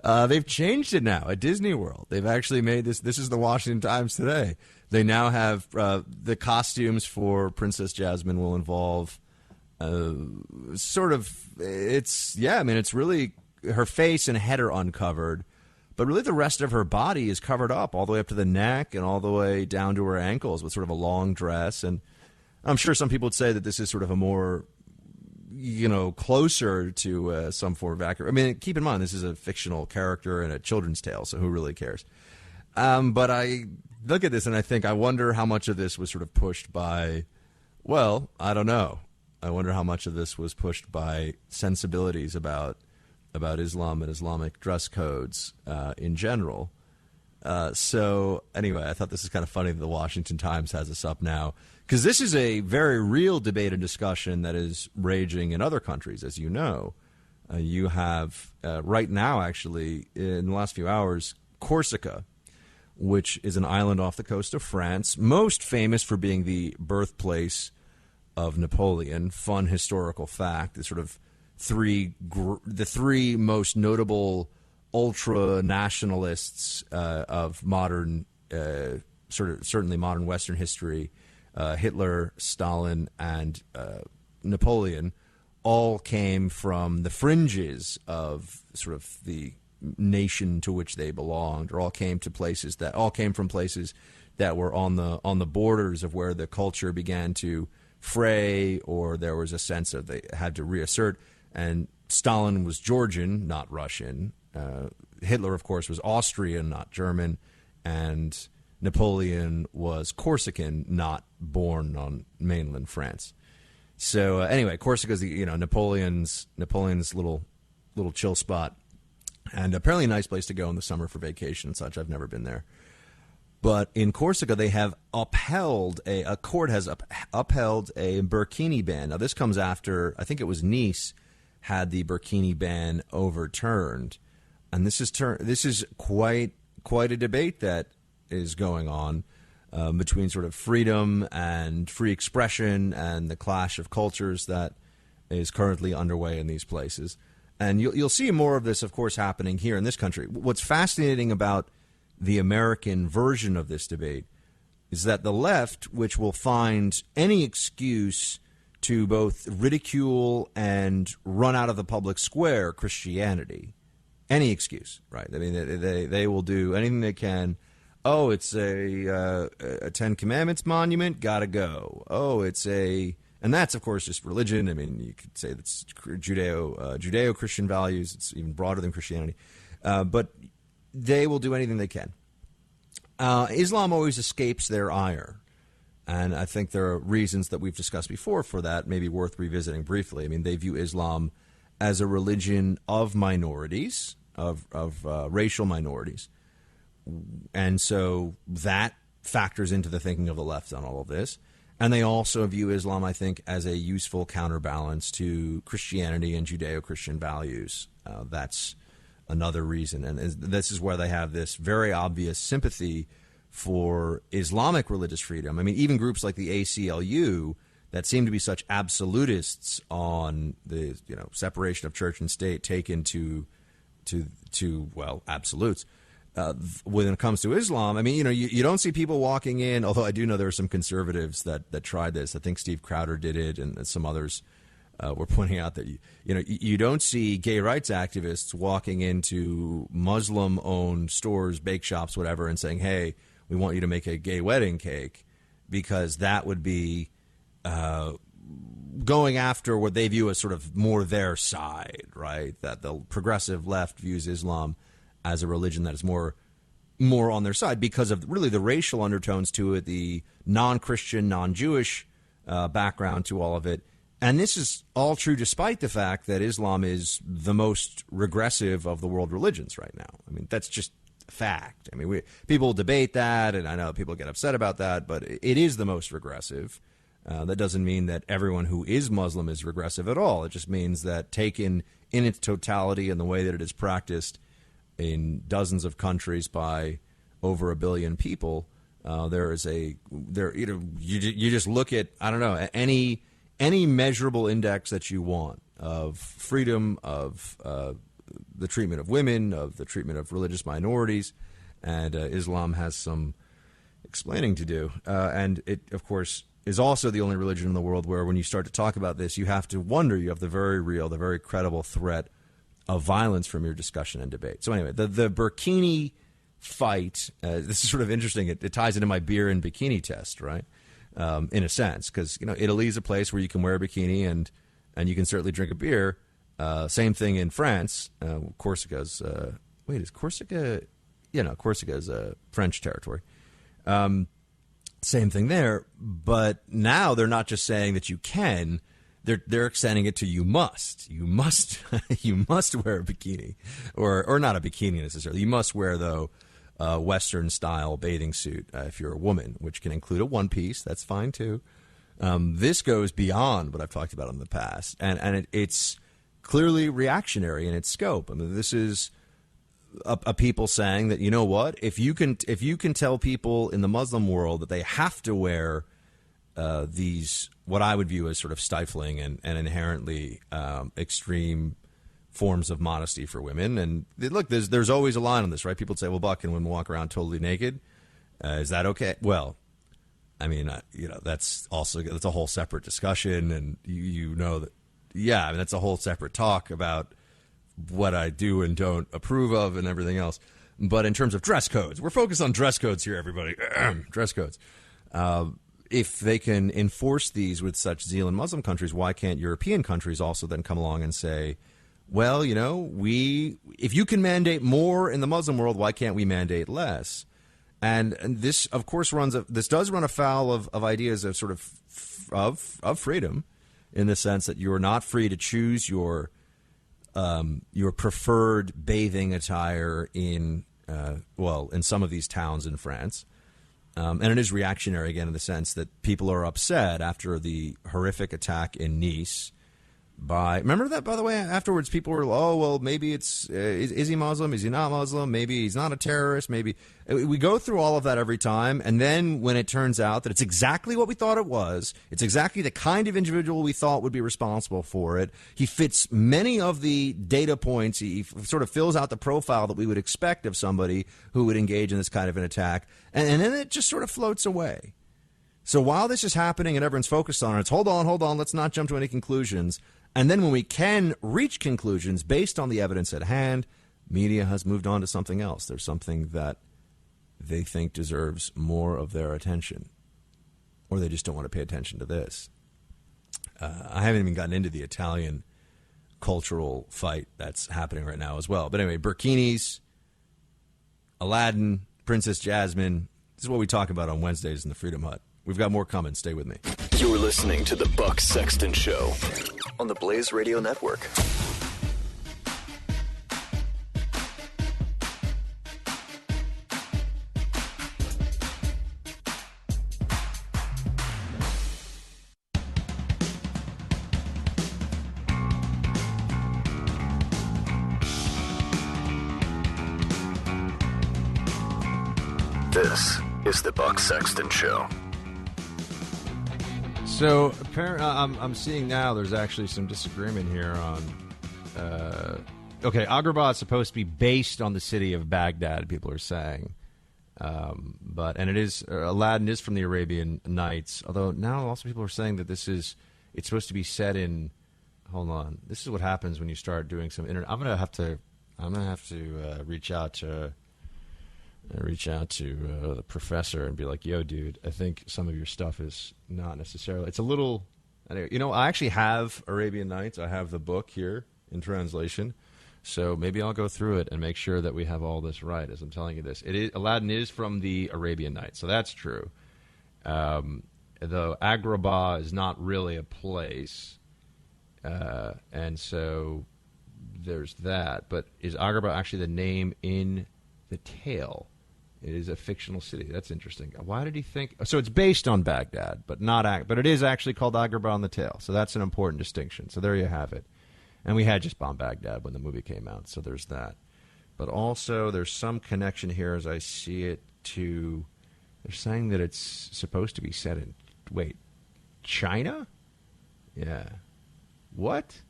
They've changed it now at Disney World. They've actually made this. This is the Washington Times today. They now have the costumes for Princess Jasmine will involve it's really her face and head are uncovered. But really the rest of her body is covered up all the way up to the neck and all the way down to her ankles with sort of a long dress. And I'm sure some people would say that this is sort of a more, closer to some form of accurate. I mean, keep in mind, this is a fictional character in a children's tale, so who really cares? But I look at this and I wonder how much of this was sort of pushed by, I don't know. I wonder how much of this was pushed by sensibilities about Islam and Islamic dress codes in general. So anyway, I thought this is kind of funny that the Washington Times has us up now, because this is a very real debate and discussion that is raging in other countries, as you know. You have right now, actually, in the last few hours, Corsica, which is an island off the coast of France, most famous for being the birthplace of Napoleon. Fun historical fact, the sort of the three most notable ultra nationalists of modern, certainly modern Western history, Hitler, Stalin, and Napoleon, all came from the fringes of sort of the nation to which they belonged, or all came from places that were on the borders of where the culture began to fray, or there was a sense of they had to reassert. And Stalin was Georgian, not Russian. Hitler, of course, was Austrian, not German. And Napoleon was Corsican, not born on mainland France. So anyway, Corsica is Napoleon's little chill spot, and apparently a nice place to go in the summer for vacation and such. I've never been there. But in Corsica, they have upheld a court has upheld a burkini ban. Now, this comes after, I think it was Nice had the burkini ban overturned, and this is quite a debate that is going on between sort of freedom and free expression and the clash of cultures that is currently underway in these places. And you'll see more of this, of course, happening here in this country. What's fascinating about the American version of this debate is that the left, which will find any excuse to both ridicule and run out of the public square Christianity, any excuse, right? I mean, they will do anything they can. Oh, it's a Ten Commandments monument, gotta go. Oh, and that's, of course, just religion. I mean, you could say that's Judeo-Christian values. It's even broader than Christianity. But they will do anything they can. Islam always escapes their ire. And I think there are reasons that we've discussed before for that, maybe worth revisiting briefly. I mean, they view Islam as a religion of minorities, of racial minorities. And so that factors into the thinking of the left on all of this. And they also view Islam, I think, as a useful counterbalance to Christianity and Judeo-Christian values. That's another reason. And this is where they have this very obvious sympathy for Islamic religious freedom. I mean, even groups like the ACLU that seem to be such absolutists on the separation of church and state taken to absolutes. When it comes to Islam, I mean, you don't see people walking in, although I do know there are some conservatives that tried this. I think Steve Crowder did it, and some others were pointing out that you don't see gay rights activists walking into Muslim-owned stores, bake shops, whatever, and saying, hey, we want you to make a gay wedding cake, because that would be going after what they view as sort of more their side, right? That the progressive left views Islam as a religion that is more on their side because of really the racial undertones to it, the non-Christian, non-Jewish background to all of it. And this is all true despite the fact that Islam is the most regressive of the world religions right now. I mean, that's just a fact. I mean, people debate that, and I know people get upset about that, but it is the most regressive. That doesn't mean that everyone who is Muslim is regressive at all. It just means that taken in its totality and the way that it is practiced in dozens of countries by over 1 billion people, you just look at, I don't know, any measurable index that you want of freedom, of the treatment of women, of the treatment of religious minorities, and Islam has some explaining to do. And it, of course, is also the only religion in the world where when you start to talk about this, you have to wonder, you have the very real, the very credible threat of violence from your discussion and debate. So anyway, the burkini fight, this is sort of interesting. It ties into my beer and bikini test, right? In a sense, because Italy is a place where you can wear a bikini and you can certainly drink a beer. Same thing in France. Corsica's is Corsica? Yeah, no, Corsica is a French territory. Same thing there, but now they're not just saying that you can; they're extending it to you must you must wear a bikini, or not a bikini necessarily. You must wear though. Western style bathing suit if you're a woman, which can include a one piece. That's fine too. This goes beyond what I've talked about in the past, and it's clearly reactionary in its scope. I mean, this is a people saying that, you know what, if you can tell people in the Muslim world that they have to wear these what I would view as sort of stifling and inherently extreme forms of modesty for women. And look, there's always a line on this, right? People say, well, Buck, can women walk around totally naked? Is that okay? Well, I mean, that's a whole separate discussion. And you know that, yeah, I mean, that's a whole separate talk about what I do and don't approve of and everything else. But in terms of dress codes, we're focused on dress codes here, everybody. Dress codes. If they can enforce these with such zeal in Muslim countries, why can't European countries also then come along and say, well, if you can mandate more in the Muslim world, why can't we mandate less? And this, of course, this does run afoul of ideas of sort of freedom, in the sense that you are not free to choose your preferred bathing attire in some of these towns in France. And it is reactionary, again, in the sense that people are upset after the horrific attack in Nice. Remember that, by the way, afterwards people were, oh, well, maybe is he Muslim? Is he not Muslim? Maybe he's not a terrorist. Maybe we go through all of that every time. And then when it turns out that it's exactly what we thought it was, it's exactly the kind of individual we thought would be responsible for it. He fits many of the data points. He sort of fills out the profile that we would expect of somebody who would engage in this kind of an attack. And then it just sort of floats away. So while this is happening and everyone's focused on it, it's hold on, let's not jump to any conclusions. And then when we can reach conclusions based on the evidence at hand, media has moved on to something else. There's something that they think deserves more of their attention, or they just don't want to pay attention to this. I haven't even gotten into the Italian cultural fight that's happening right now as well. But anyway, burkinis, Aladdin, Princess Jasmine. This is what we talk about on Wednesdays in the Freedom Hut. We've got more coming. Stay with me. You're listening to the Buck Sexton Show on the Blaze Radio Network. This is the Buck Sexton Show. So apparently, I'm seeing now there's actually some disagreement here on. Okay, Agrabah is supposed to be based on the city of Baghdad. People are saying, and it is Aladdin is from the Arabian Nights. Although now also people are saying that it's supposed to be set in. Hold on, this is what happens when you start doing some internet. I'm gonna have to reach out to the professor and be like, yo, dude, I think some of your stuff is not necessarily. It's a little, I actually have Arabian Nights. I have the book here in translation. So maybe I'll go through it and make sure that we have all this right as I'm telling you this. Aladdin is from the Arabian Nights, so that's true. Though Agrabah is not really a place. And so there's that. But is Agrabah actually the name in the tale? It is a fictional city. That's interesting. Why did he think? So it's based on Baghdad, but it is actually called Agrabah on the tale. So that's an important distinction. So there you have it. And we had just bombed Baghdad when the movie came out. So there's that. But also there's some connection here as I see it to. They're saying that it's supposed to be set in. Wait, China? Yeah. What?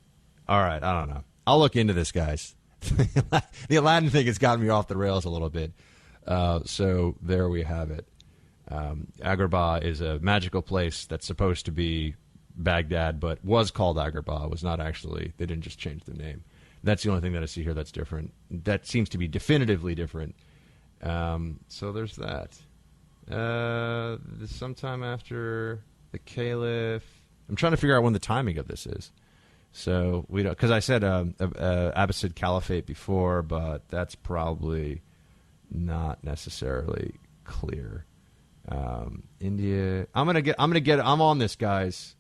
All right. I don't know. I'll look into this, guys. The Aladdin thing has gotten me off the rails a little bit. So there we have it. Agrabah is a magical place that's supposed to be Baghdad, but was called Agrabah. Was not actually. They didn't just change the name. That's the only thing that I see here that's different. That seems to be definitively different. So there's that. Sometime after the Caliph. I'm trying to figure out when the timing of this is. So we don't, because I said Abbasid Caliphate before, but that's probably not necessarily clear. India. I'm on this, guys.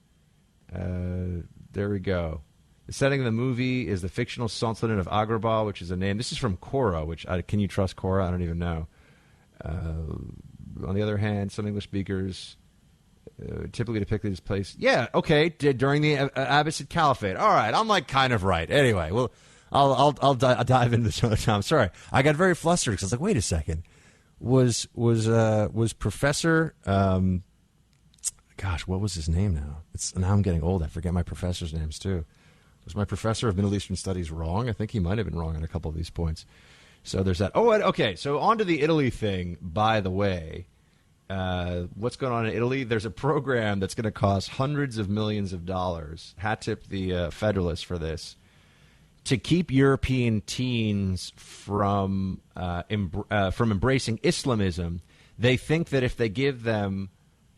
There we go. The setting of the movie is the fictional Sultanate of Agrabah, which is a name. This is from Quora, can you trust Quora? I don't even know. On the other hand, some English speakers typically depicted this place. Yeah, okay, during the Abbasid Caliphate. All right, I'm like kind of right. Anyway, well, I'll dive into this another time. Sorry, I got very flustered because I was like, wait a second. Was Professor? Gosh, what was his name now? Now I'm getting old. I forget my professors' names too. Was my professor of Middle Eastern Studies wrong? I think he might have been wrong on a couple of these points. So there's that. Oh, okay. So on to the Italy thing, by the way. What's going on in Italy? There's a program that's going to cost hundreds of millions of dollars. Hat tip the Federalists for this. To keep European teens from embracing Islamism, they think that if they give them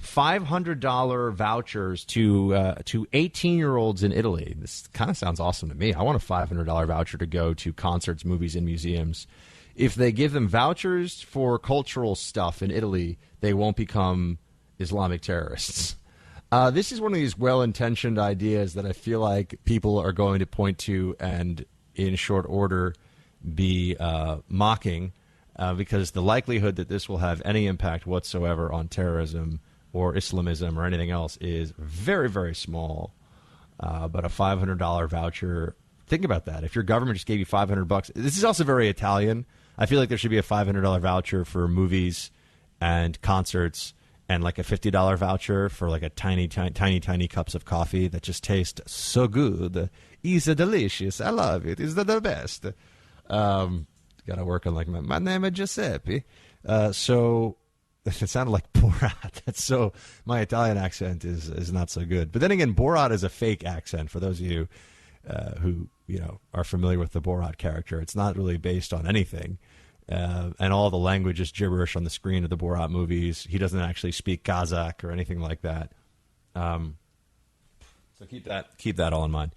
$500 vouchers to 18-year-olds in Italy, this kind of sounds awesome to me. I want a $500 voucher to go to concerts, movies, and museums. If they give them vouchers for cultural stuff in Italy, they won't become Islamic terrorists. This is one of these well-intentioned ideas that I feel like people are going to point to and, in short order, be mocking because the likelihood that this will have any impact whatsoever on terrorism or Islamism or anything else is very, very small. But a $500 voucher, think about that. If your government just gave you $500, this is also very Italian. I feel like there should be a $500 voucher for movies and concerts and like a $50 voucher for like a tiny cups of coffee that just taste so good. It's delicious. I love it. It's the best. Got to work on like my name is Giuseppe. So it sounded like Borat. That's so my Italian accent is not so good. But then again, Borat is a fake accent for those of you who are familiar with the Borat character. It's not really based on anything. And all the language is gibberish on the screen of the Borat movies. He doesn't actually speak Kazakh or anything like that. So keep that all in mind.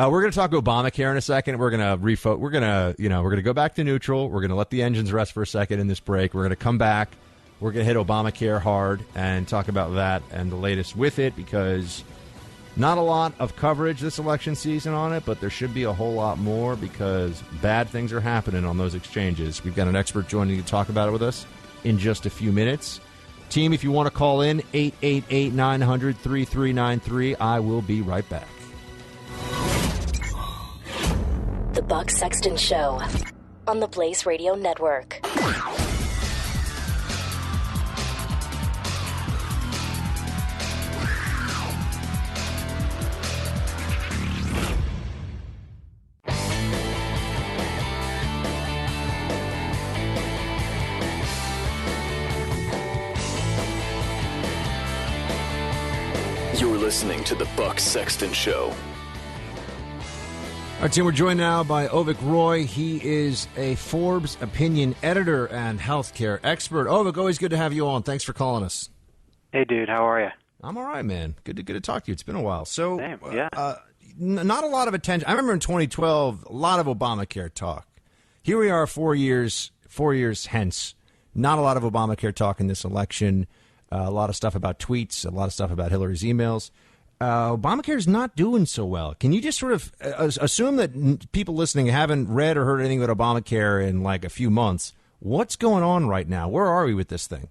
We're going to talk Obamacare in a second. We're going to We're going to go back to neutral. We're going to let the engines rest for a second in this break. We're going to come back. We're going to hit Obamacare hard and talk about that and the latest with it, because not a lot of coverage this election season on it, but there should be a whole lot more because bad things are happening on those exchanges. We've got an expert joining to talk about it with us in just a few minutes. Team, if you want to call in, 888-900-3393. I will be right back. The Buck Sexton Show on the Blaze Radio Network. You're listening to the Buck Sexton Show. All right, team, we're joined now by Avik Roy. He is a Forbes opinion editor and healthcare expert. Avik, always good to have you on. Thanks for calling us. Hey, dude, how are you? I'm all right, man. Good to talk to you. It's been a while. So, Same, yeah. Not a lot of attention. I remember in 2012, a lot of Obamacare talk. Here we are 4 years hence. Not a lot of Obamacare talk in this election. A lot of stuff about tweets, a lot of stuff about Hillary's emails. Obamacare is not doing so well. Can you just sort of assume that people listening haven't read or heard anything about Obamacare in like a few months? What's going on right now? Where are we with this thing?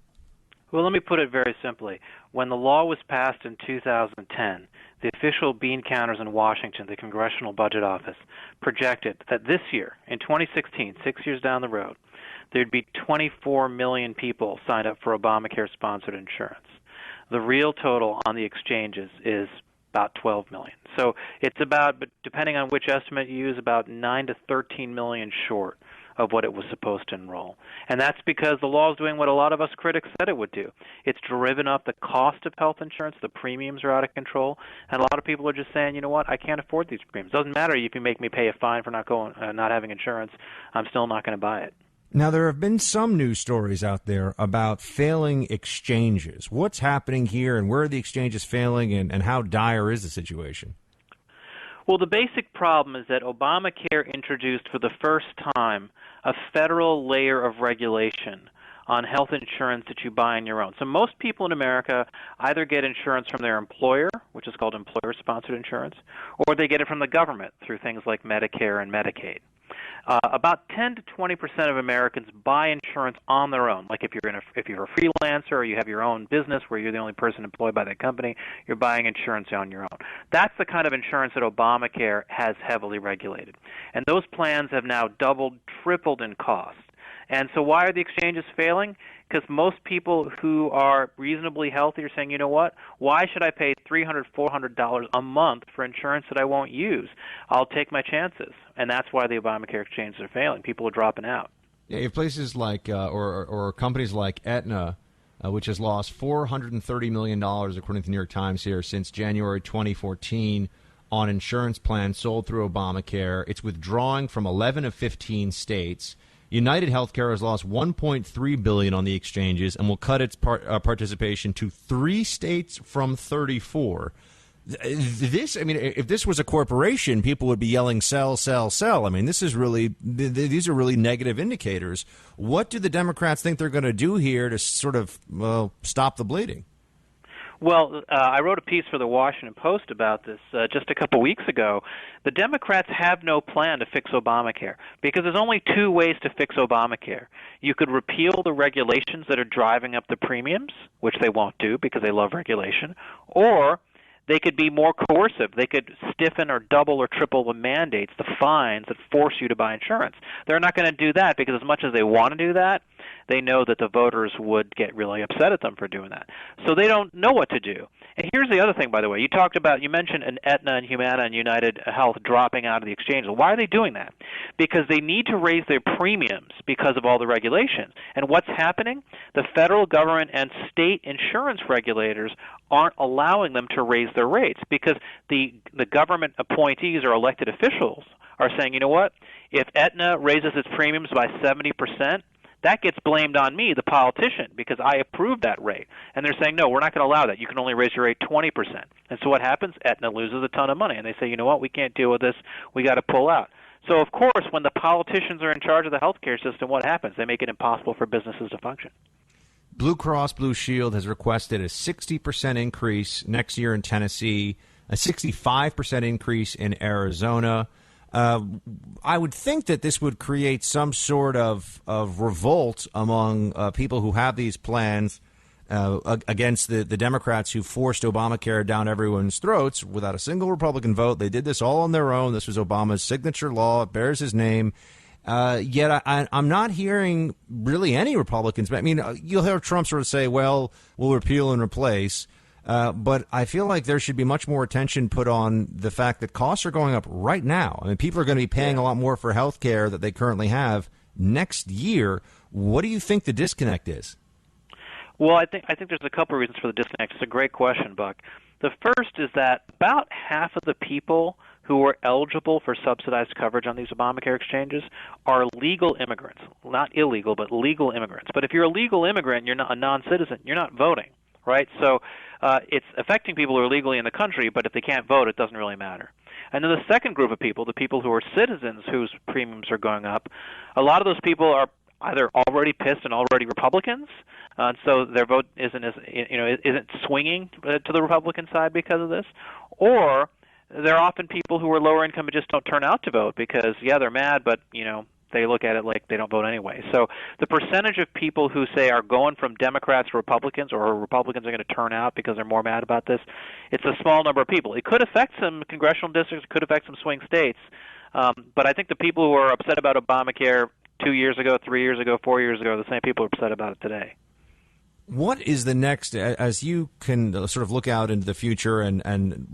Well, let me put it very simply. When the law was passed in 2010, the official bean counters in Washington, the Congressional Budget Office, projected that this year, in 2016, 6 years down the road, there'd be 24 million people signed up for Obamacare-sponsored insurance. The real total on the exchanges is about 12 million. So it's about, but depending on which estimate you use, about 9 to 13 million short of what it was supposed to enroll. And that's because the law is doing what a lot of us critics said it would do. It's driven up the cost of health insurance. The premiums are out of control. And a lot of people are just saying, you know what, I can't afford these premiums. Doesn't matter if you make me pay a fine for not having insurance. I'm still not going to buy it. Now, there have been some news stories out there about failing exchanges. What's happening here, and where are the exchanges failing, and how dire is the situation? Well, the basic problem is that Obamacare introduced for the first time a federal layer of regulation on health insurance that you buy on your own. So most people in America either get insurance from their employer, which is called employer-sponsored insurance, or they get it from the government through things like Medicare and Medicaid. About 10 to 20% of Americans buy insurance on their own. Like if you're a freelancer or you have your own business where you're the only person employed by that company, you're buying insurance on your own. That's the kind of insurance that Obamacare has heavily regulated. And those plans have now doubled, tripled in cost. And so why are the exchanges failing? Because most people who are reasonably healthy are saying, you know what, why should I pay $300, $400 a month for insurance that I won't use? I'll take my chances. And that's why the Obamacare exchanges are failing. People are dropping out. Yeah, you have places like, or companies like Aetna, which has lost $430 million, according to the New York Times here, since January 2014 on insurance plans sold through Obamacare. It's withdrawing from 11 of 15 states. United Healthcare has lost $1.3 billion on the exchanges and will cut its participation to 3 states from 34. This, I mean, if this was a corporation, people would be yelling, sell, sell, sell. I mean, these are really negative indicators. What do the Democrats think they're going to do here to sort of, stop the bleeding? Well, I wrote a piece for the Washington Post about this just a couple weeks ago. The Democrats have no plan to fix Obamacare because there's only 2 ways to fix Obamacare. You could repeal the regulations that are driving up the premiums, which they won't do because they love regulation, or they could be more coercive. They could stiffen or double or triple the mandates, the fines that force you to buy insurance. They're not going to do that because as much as they want to do that, they know that the voters would get really upset at them for doing that. So they don't know what to do. And here's the other thing, by the way. You mentioned an Aetna and Humana and United Health dropping out of the exchange. Why are they doing that? Because they need to raise their premiums because of all the regulations. And what's happening? The federal government and state insurance regulators aren't allowing them to raise their rates because the government appointees or elected officials are saying, you know what, if Aetna raises its premiums by 70%, that gets blamed on me, the politician, because I approved that rate. And they're saying, no, we're not going to allow that. You can only raise your rate 20%. And so what happens? Aetna loses a ton of money. And they say, you know what, we can't deal with this. We got to pull out. So, of course, when the politicians are in charge of the healthcare system, what happens? They make it impossible for businesses to function. Blue Cross Blue Shield has requested a 60% increase next year in Tennessee, a 65% increase in Arizona. I would think that this would create some sort of revolt among people who have these plans against the Democrats who forced Obamacare down everyone's throats without a single Republican vote. They did this all on their own. This was Obama's signature law. It bears his name. Yet I'm not hearing really any Republicans. I mean, you'll hear Trump sort of say, well, we'll repeal and replace. But I feel like there should be much more attention put on the fact that costs are going up right now. I mean, people are going to be paying a lot more for health care that they currently have next year. What do you think the disconnect is? Well, I think there's a couple of reasons for the disconnect. It's a great question, Buck. The first is that about half of the people who are eligible for subsidized coverage on these Obamacare exchanges are legal immigrants. Not illegal, but legal immigrants. But if you're a legal immigrant, you're not a non-citizen, you're not voting, right? So it's affecting people who are legally in the country, but if they can't vote, it doesn't really matter. And then the second group of people, the people who are citizens whose premiums are going up, a lot of those people are either already pissed and already Republicans, so their vote isn't swinging to the Republican side because of this, or they're often people who are lower income and just don't turn out to vote because, they're mad, but, they look at it like they don't vote anyway. So the percentage of people who say are going from Democrats to Republicans or Republicans are going to turn out because they're more mad about this, it's a small number of people. It could affect some congressional districts, it could affect some swing states, but I think the people who are upset about Obamacare 2 years ago, 3 years ago, 4 years ago, the same people are upset about it today. What is the next, as you can sort of look out into the future and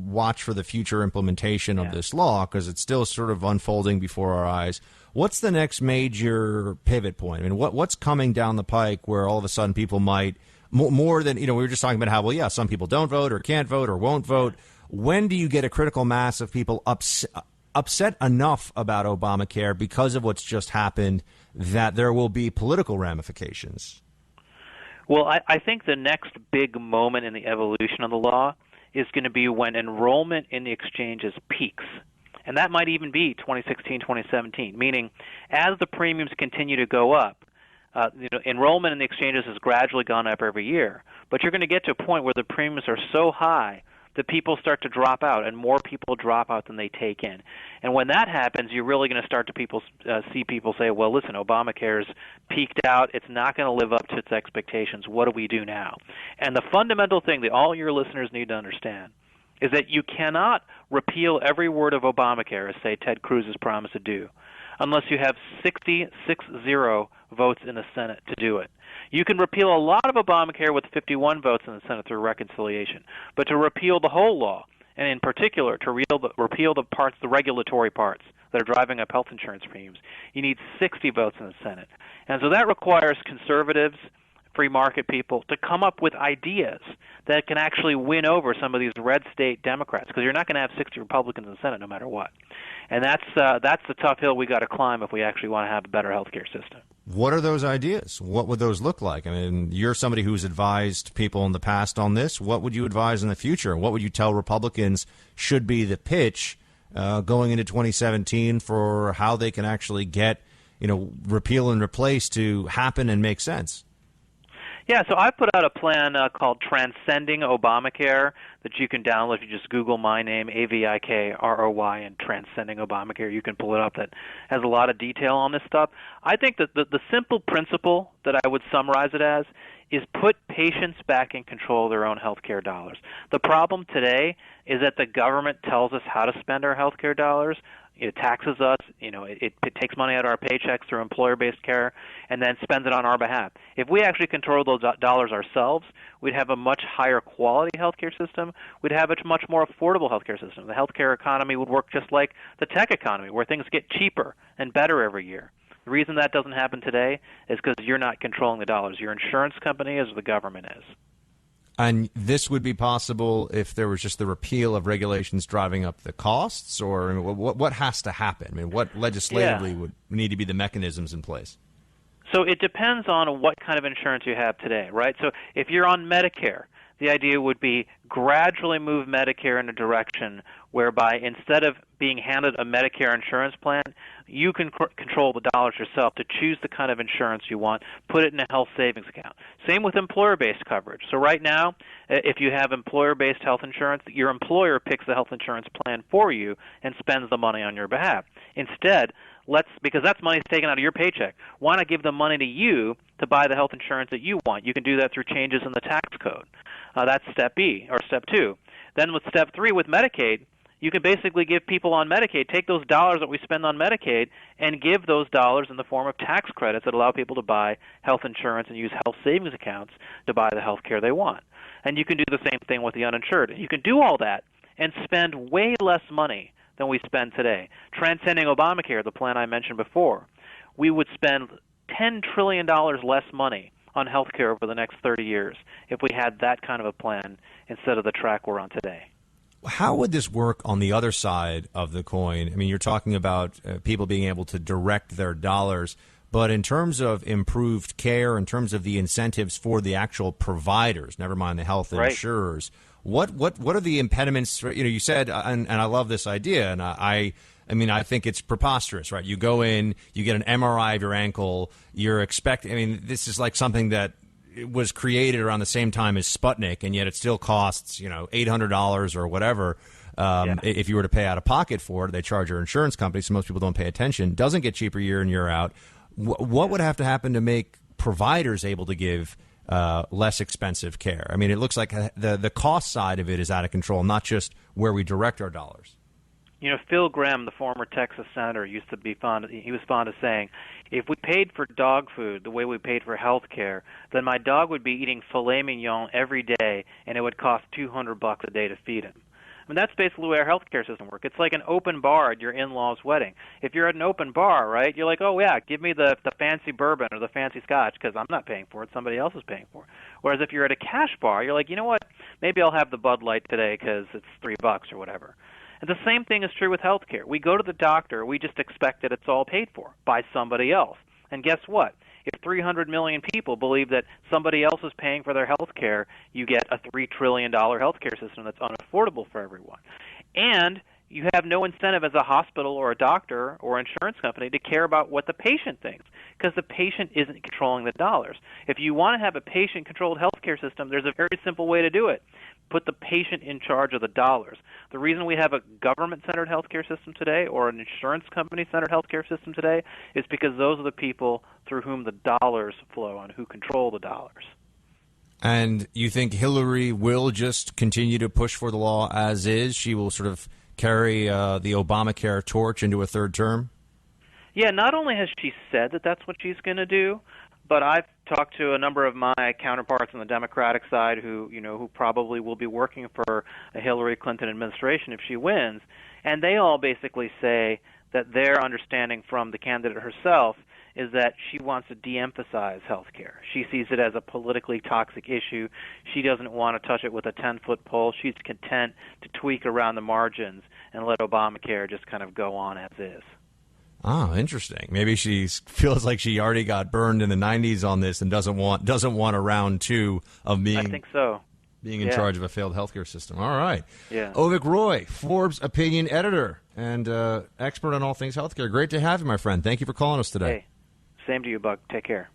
watch for the future implementation of this law, because it's still sort of unfolding before our eyes, what's the next major pivot point? I mean, what's coming down the pike where all of a sudden people might, more than, we were just talking about how, some people don't vote or can't vote or won't vote. When do you get a critical mass of people upset enough about Obamacare because of what's just happened that there will be political ramifications? Well, I think the next big moment in the evolution of the law is going to be when enrollment in the exchanges peaks. And that might even be 2016, 2017, meaning as the premiums continue to go up, enrollment in the exchanges has gradually gone up every year. But you're going to get to a point where the premiums are so high that people start to drop out, and more people drop out than they take in. And when that happens, you're really going to start to see people say, well, listen, Obamacare's peaked out. It's not going to live up to its expectations. What do we do now? And the fundamental thing that all your listeners need to understand is that you cannot repeal every word of Obamacare, as, say, Ted Cruz has promised to do, unless you have 60 votes in the Senate to do it. You can repeal a lot of Obamacare with 51 votes in the Senate through reconciliation, but to repeal the whole law, and in particular to repeal the parts, the regulatory parts that are driving up health insurance premiums, you need 60 votes in the Senate. And so that requires conservatives, free market people to come up with ideas that can actually win over some of these red state Democrats, because you're not going to have 60 Republicans in the Senate no matter what. And that's the tough hill we got to climb if we actually want to have a better health care system. What are those ideas? What would those look like? I mean, you're somebody who's advised people in the past on this. What would you advise in the future? What would you tell Republicans should be the pitch going into 2017 for how they can actually get, repeal and replace to happen and make sense? Yeah, so I put out a plan called Transcending Obamacare that you can download if you just Google my name, AVIKROY, and Transcending Obamacare. You can pull it up. That has a lot of detail on this stuff. I think that the simple principle that I would summarize it as is put patients back in control of their own health care dollars. The problem today is that the government tells us how to spend our health care dollars. It taxes us, it takes money out of our paychecks through employer-based care, and then spends it on our behalf. If we actually control those dollars ourselves, we'd have a much higher quality healthcare system. We'd have a much more affordable healthcare system. The healthcare economy would work just like the tech economy, where things get cheaper and better every year. The reason that doesn't happen today is because you're not controlling the dollars. Your insurance company is, or the government is. And this would be possible if there was just the repeal of regulations driving up the costs, or what has to happen? I mean, what legislatively would need to be the mechanisms in place? So it depends on what kind of insurance you have today, right? So if you're on Medicare, the idea would be gradually move Medicare in a direction whereby instead of being handed a Medicare insurance plan, you can control the dollars yourself to choose the kind of insurance you want, put it in a health savings account. Same with employer-based coverage. So right now, if you have employer-based health insurance, your employer picks the health insurance plan for you and spends the money on your behalf. Instead, because that's money taken out of your paycheck, why not give the money to you to buy the health insurance that you want? You can do that through changes in the tax code. That's step B, or step 2. Then with step 3, with Medicaid, you can basically give people on Medicaid, take those dollars that we spend on Medicaid and give those dollars in the form of tax credits that allow people to buy health insurance and use health savings accounts to buy the health care they want. And you can do the same thing with the uninsured. You can do all that and spend way less money than we spend today. Transcending Obamacare, the plan I mentioned before, we would spend $10 trillion less money on health care over the next 30 years if we had that kind of a plan instead of the track we're on today. How would this work on the other side of the coin? I mean, you're talking about people being able to direct their dollars, but in terms of improved care, in terms of the incentives for the actual providers, never mind the health insurers, what are the impediments? You said, and I love this idea, and I think it's preposterous, right? You go in, you get an MRI of your ankle, you're expecting, this is like something that was created around the same time as Sputnik, and yet it still costs, $800 or whatever. If you were to pay out of pocket for it, they charge your insurance company, so most people don't pay attention. Doesn't get cheaper year in, year out. What would have to happen to make providers able to give less expensive care? I mean, it looks like the cost side of it is out of control, not just where we direct our dollars. Phil Gramm, the former Texas senator, he was fond of saying, if we paid for dog food the way we paid for health care, then my dog would be eating filet mignon every day, and it would cost $200 a day to feed him. I mean, that's basically the way our health care system works. It's like an open bar at your in-law's wedding. If you're at an open bar, right, you're like, oh, yeah, give me the fancy bourbon or the fancy scotch because I'm not paying for it. Somebody else is paying for it. Whereas if you're at a cash bar, you're like, you know what, maybe I'll have the Bud Light today because it's $3 or whatever. And the same thing is true with health care. We go to the doctor, we just expect that it's all paid for by somebody else. And guess what? If 300 million people believe that somebody else is paying for their health care, you get a $3 trillion health care system that's unaffordable for everyone. And you have no incentive as a hospital or a doctor or insurance company to care about what the patient thinks because the patient isn't controlling the dollars. If you want to have a patient-controlled health care system, there's a very simple way to do it. Put the patient in charge of the dollars. The reason we have a government-centered healthcare system today or an insurance company-centered healthcare system today is because those are the people through whom the dollars flow and who control the dollars. And you think Hillary will just continue to push for the law as is? She will sort of carry the Obamacare torch into a third term? Yeah, not only has she said that that's what she's going to do, but I've talked to a number of my counterparts on the Democratic side who probably will be working for a Hillary Clinton administration if she wins, and they all basically say that their understanding from the candidate herself is that she wants to de-emphasize health care. She sees it as a politically toxic issue. She doesn't want to touch it with a 10-foot pole. She's content to tweak around the margins and let Obamacare just kind of go on as is. Oh, interesting. Maybe she feels like she already got burned in the 90s on this and doesn't want a round two of being. I think so. Being in charge of a failed healthcare system. All right. Yeah. Avik Roy, Forbes opinion editor and expert on all things healthcare. Great to have you, my friend. Thank you for calling us today. Hey, same to you, Buck. Take care.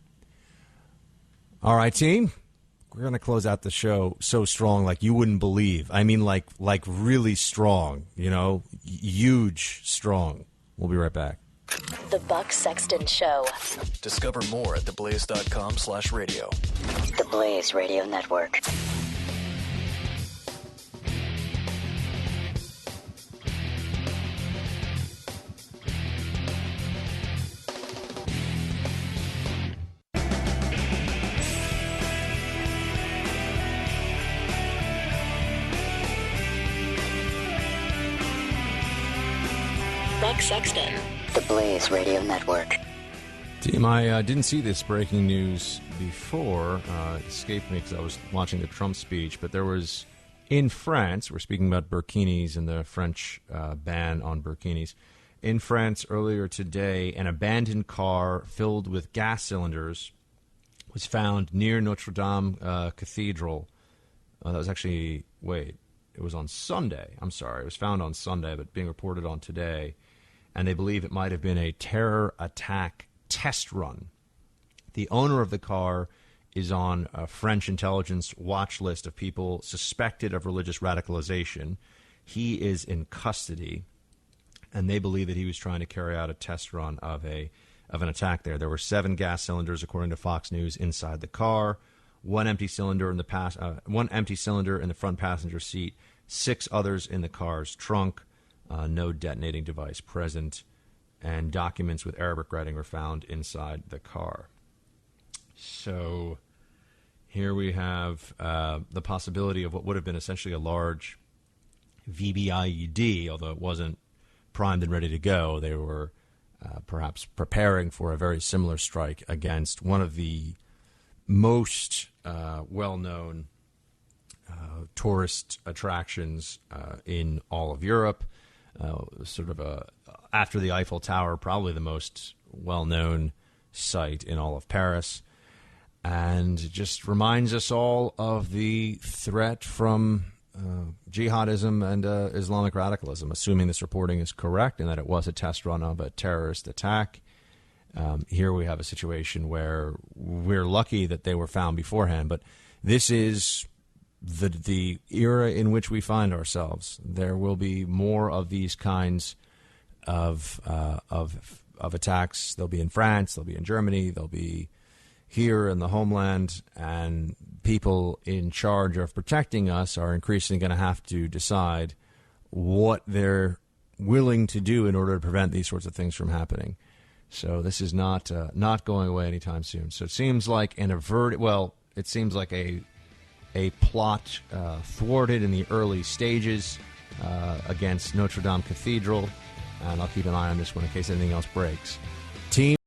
All right, team. We're going to close out the show so strong like you wouldn't believe. I mean, like really strong, huge strong. We'll be right back. The Buck Sexton Show. Discover more at theblaze.com/radio. The Blaze Radio Network. Buck Sexton. The Blaze Radio Network. Team, I didn't see this breaking news before. It escaped me because I was watching the Trump speech. But there was, in France, we're speaking about burkinis and the French ban on burkinis. in France earlier today, an abandoned car filled with gas cylinders was found near Notre Dame Cathedral. That was actually, it was on Sunday. I'm sorry. It was found on Sunday, but being reported on today. And they believe it might have been a terror attack test run. The owner of the car is on a French intelligence watch list of people suspected of religious radicalization. He is in custody, and they believe that he was trying to carry out a test run of an attack there. There were 7 gas cylinders, according to Fox News, inside the car. One empty cylinder in the front passenger seat. 6 others in the car's trunk. No detonating device present, and documents with Arabic writing were found inside the car. So here we have the possibility of what would have been essentially a large VBIED, although it wasn't primed and ready to go. They were perhaps preparing for a very similar strike against one of the most well-known tourist attractions in all of Europe. After the Eiffel Tower, probably the most well-known site in all of Paris. And it just reminds us all of the threat from jihadism and Islamic radicalism, assuming this reporting is correct and that it was a test run of a terrorist attack. Here we have a situation where we're lucky that they were found beforehand, but this is the era in which we find ourselves. There will be more of these kinds of attacks. They'll be in France, they'll be in Germany, they'll be here in the homeland, and people in charge of protecting us are increasingly going to have to decide what they're willing to do in order to prevent these sorts of things from happening. So this is not going away anytime soon. So it seems like it seems like a plot thwarted in the early stages against Notre Dame Cathedral, and I'll keep an eye on this one in case anything else breaks. Team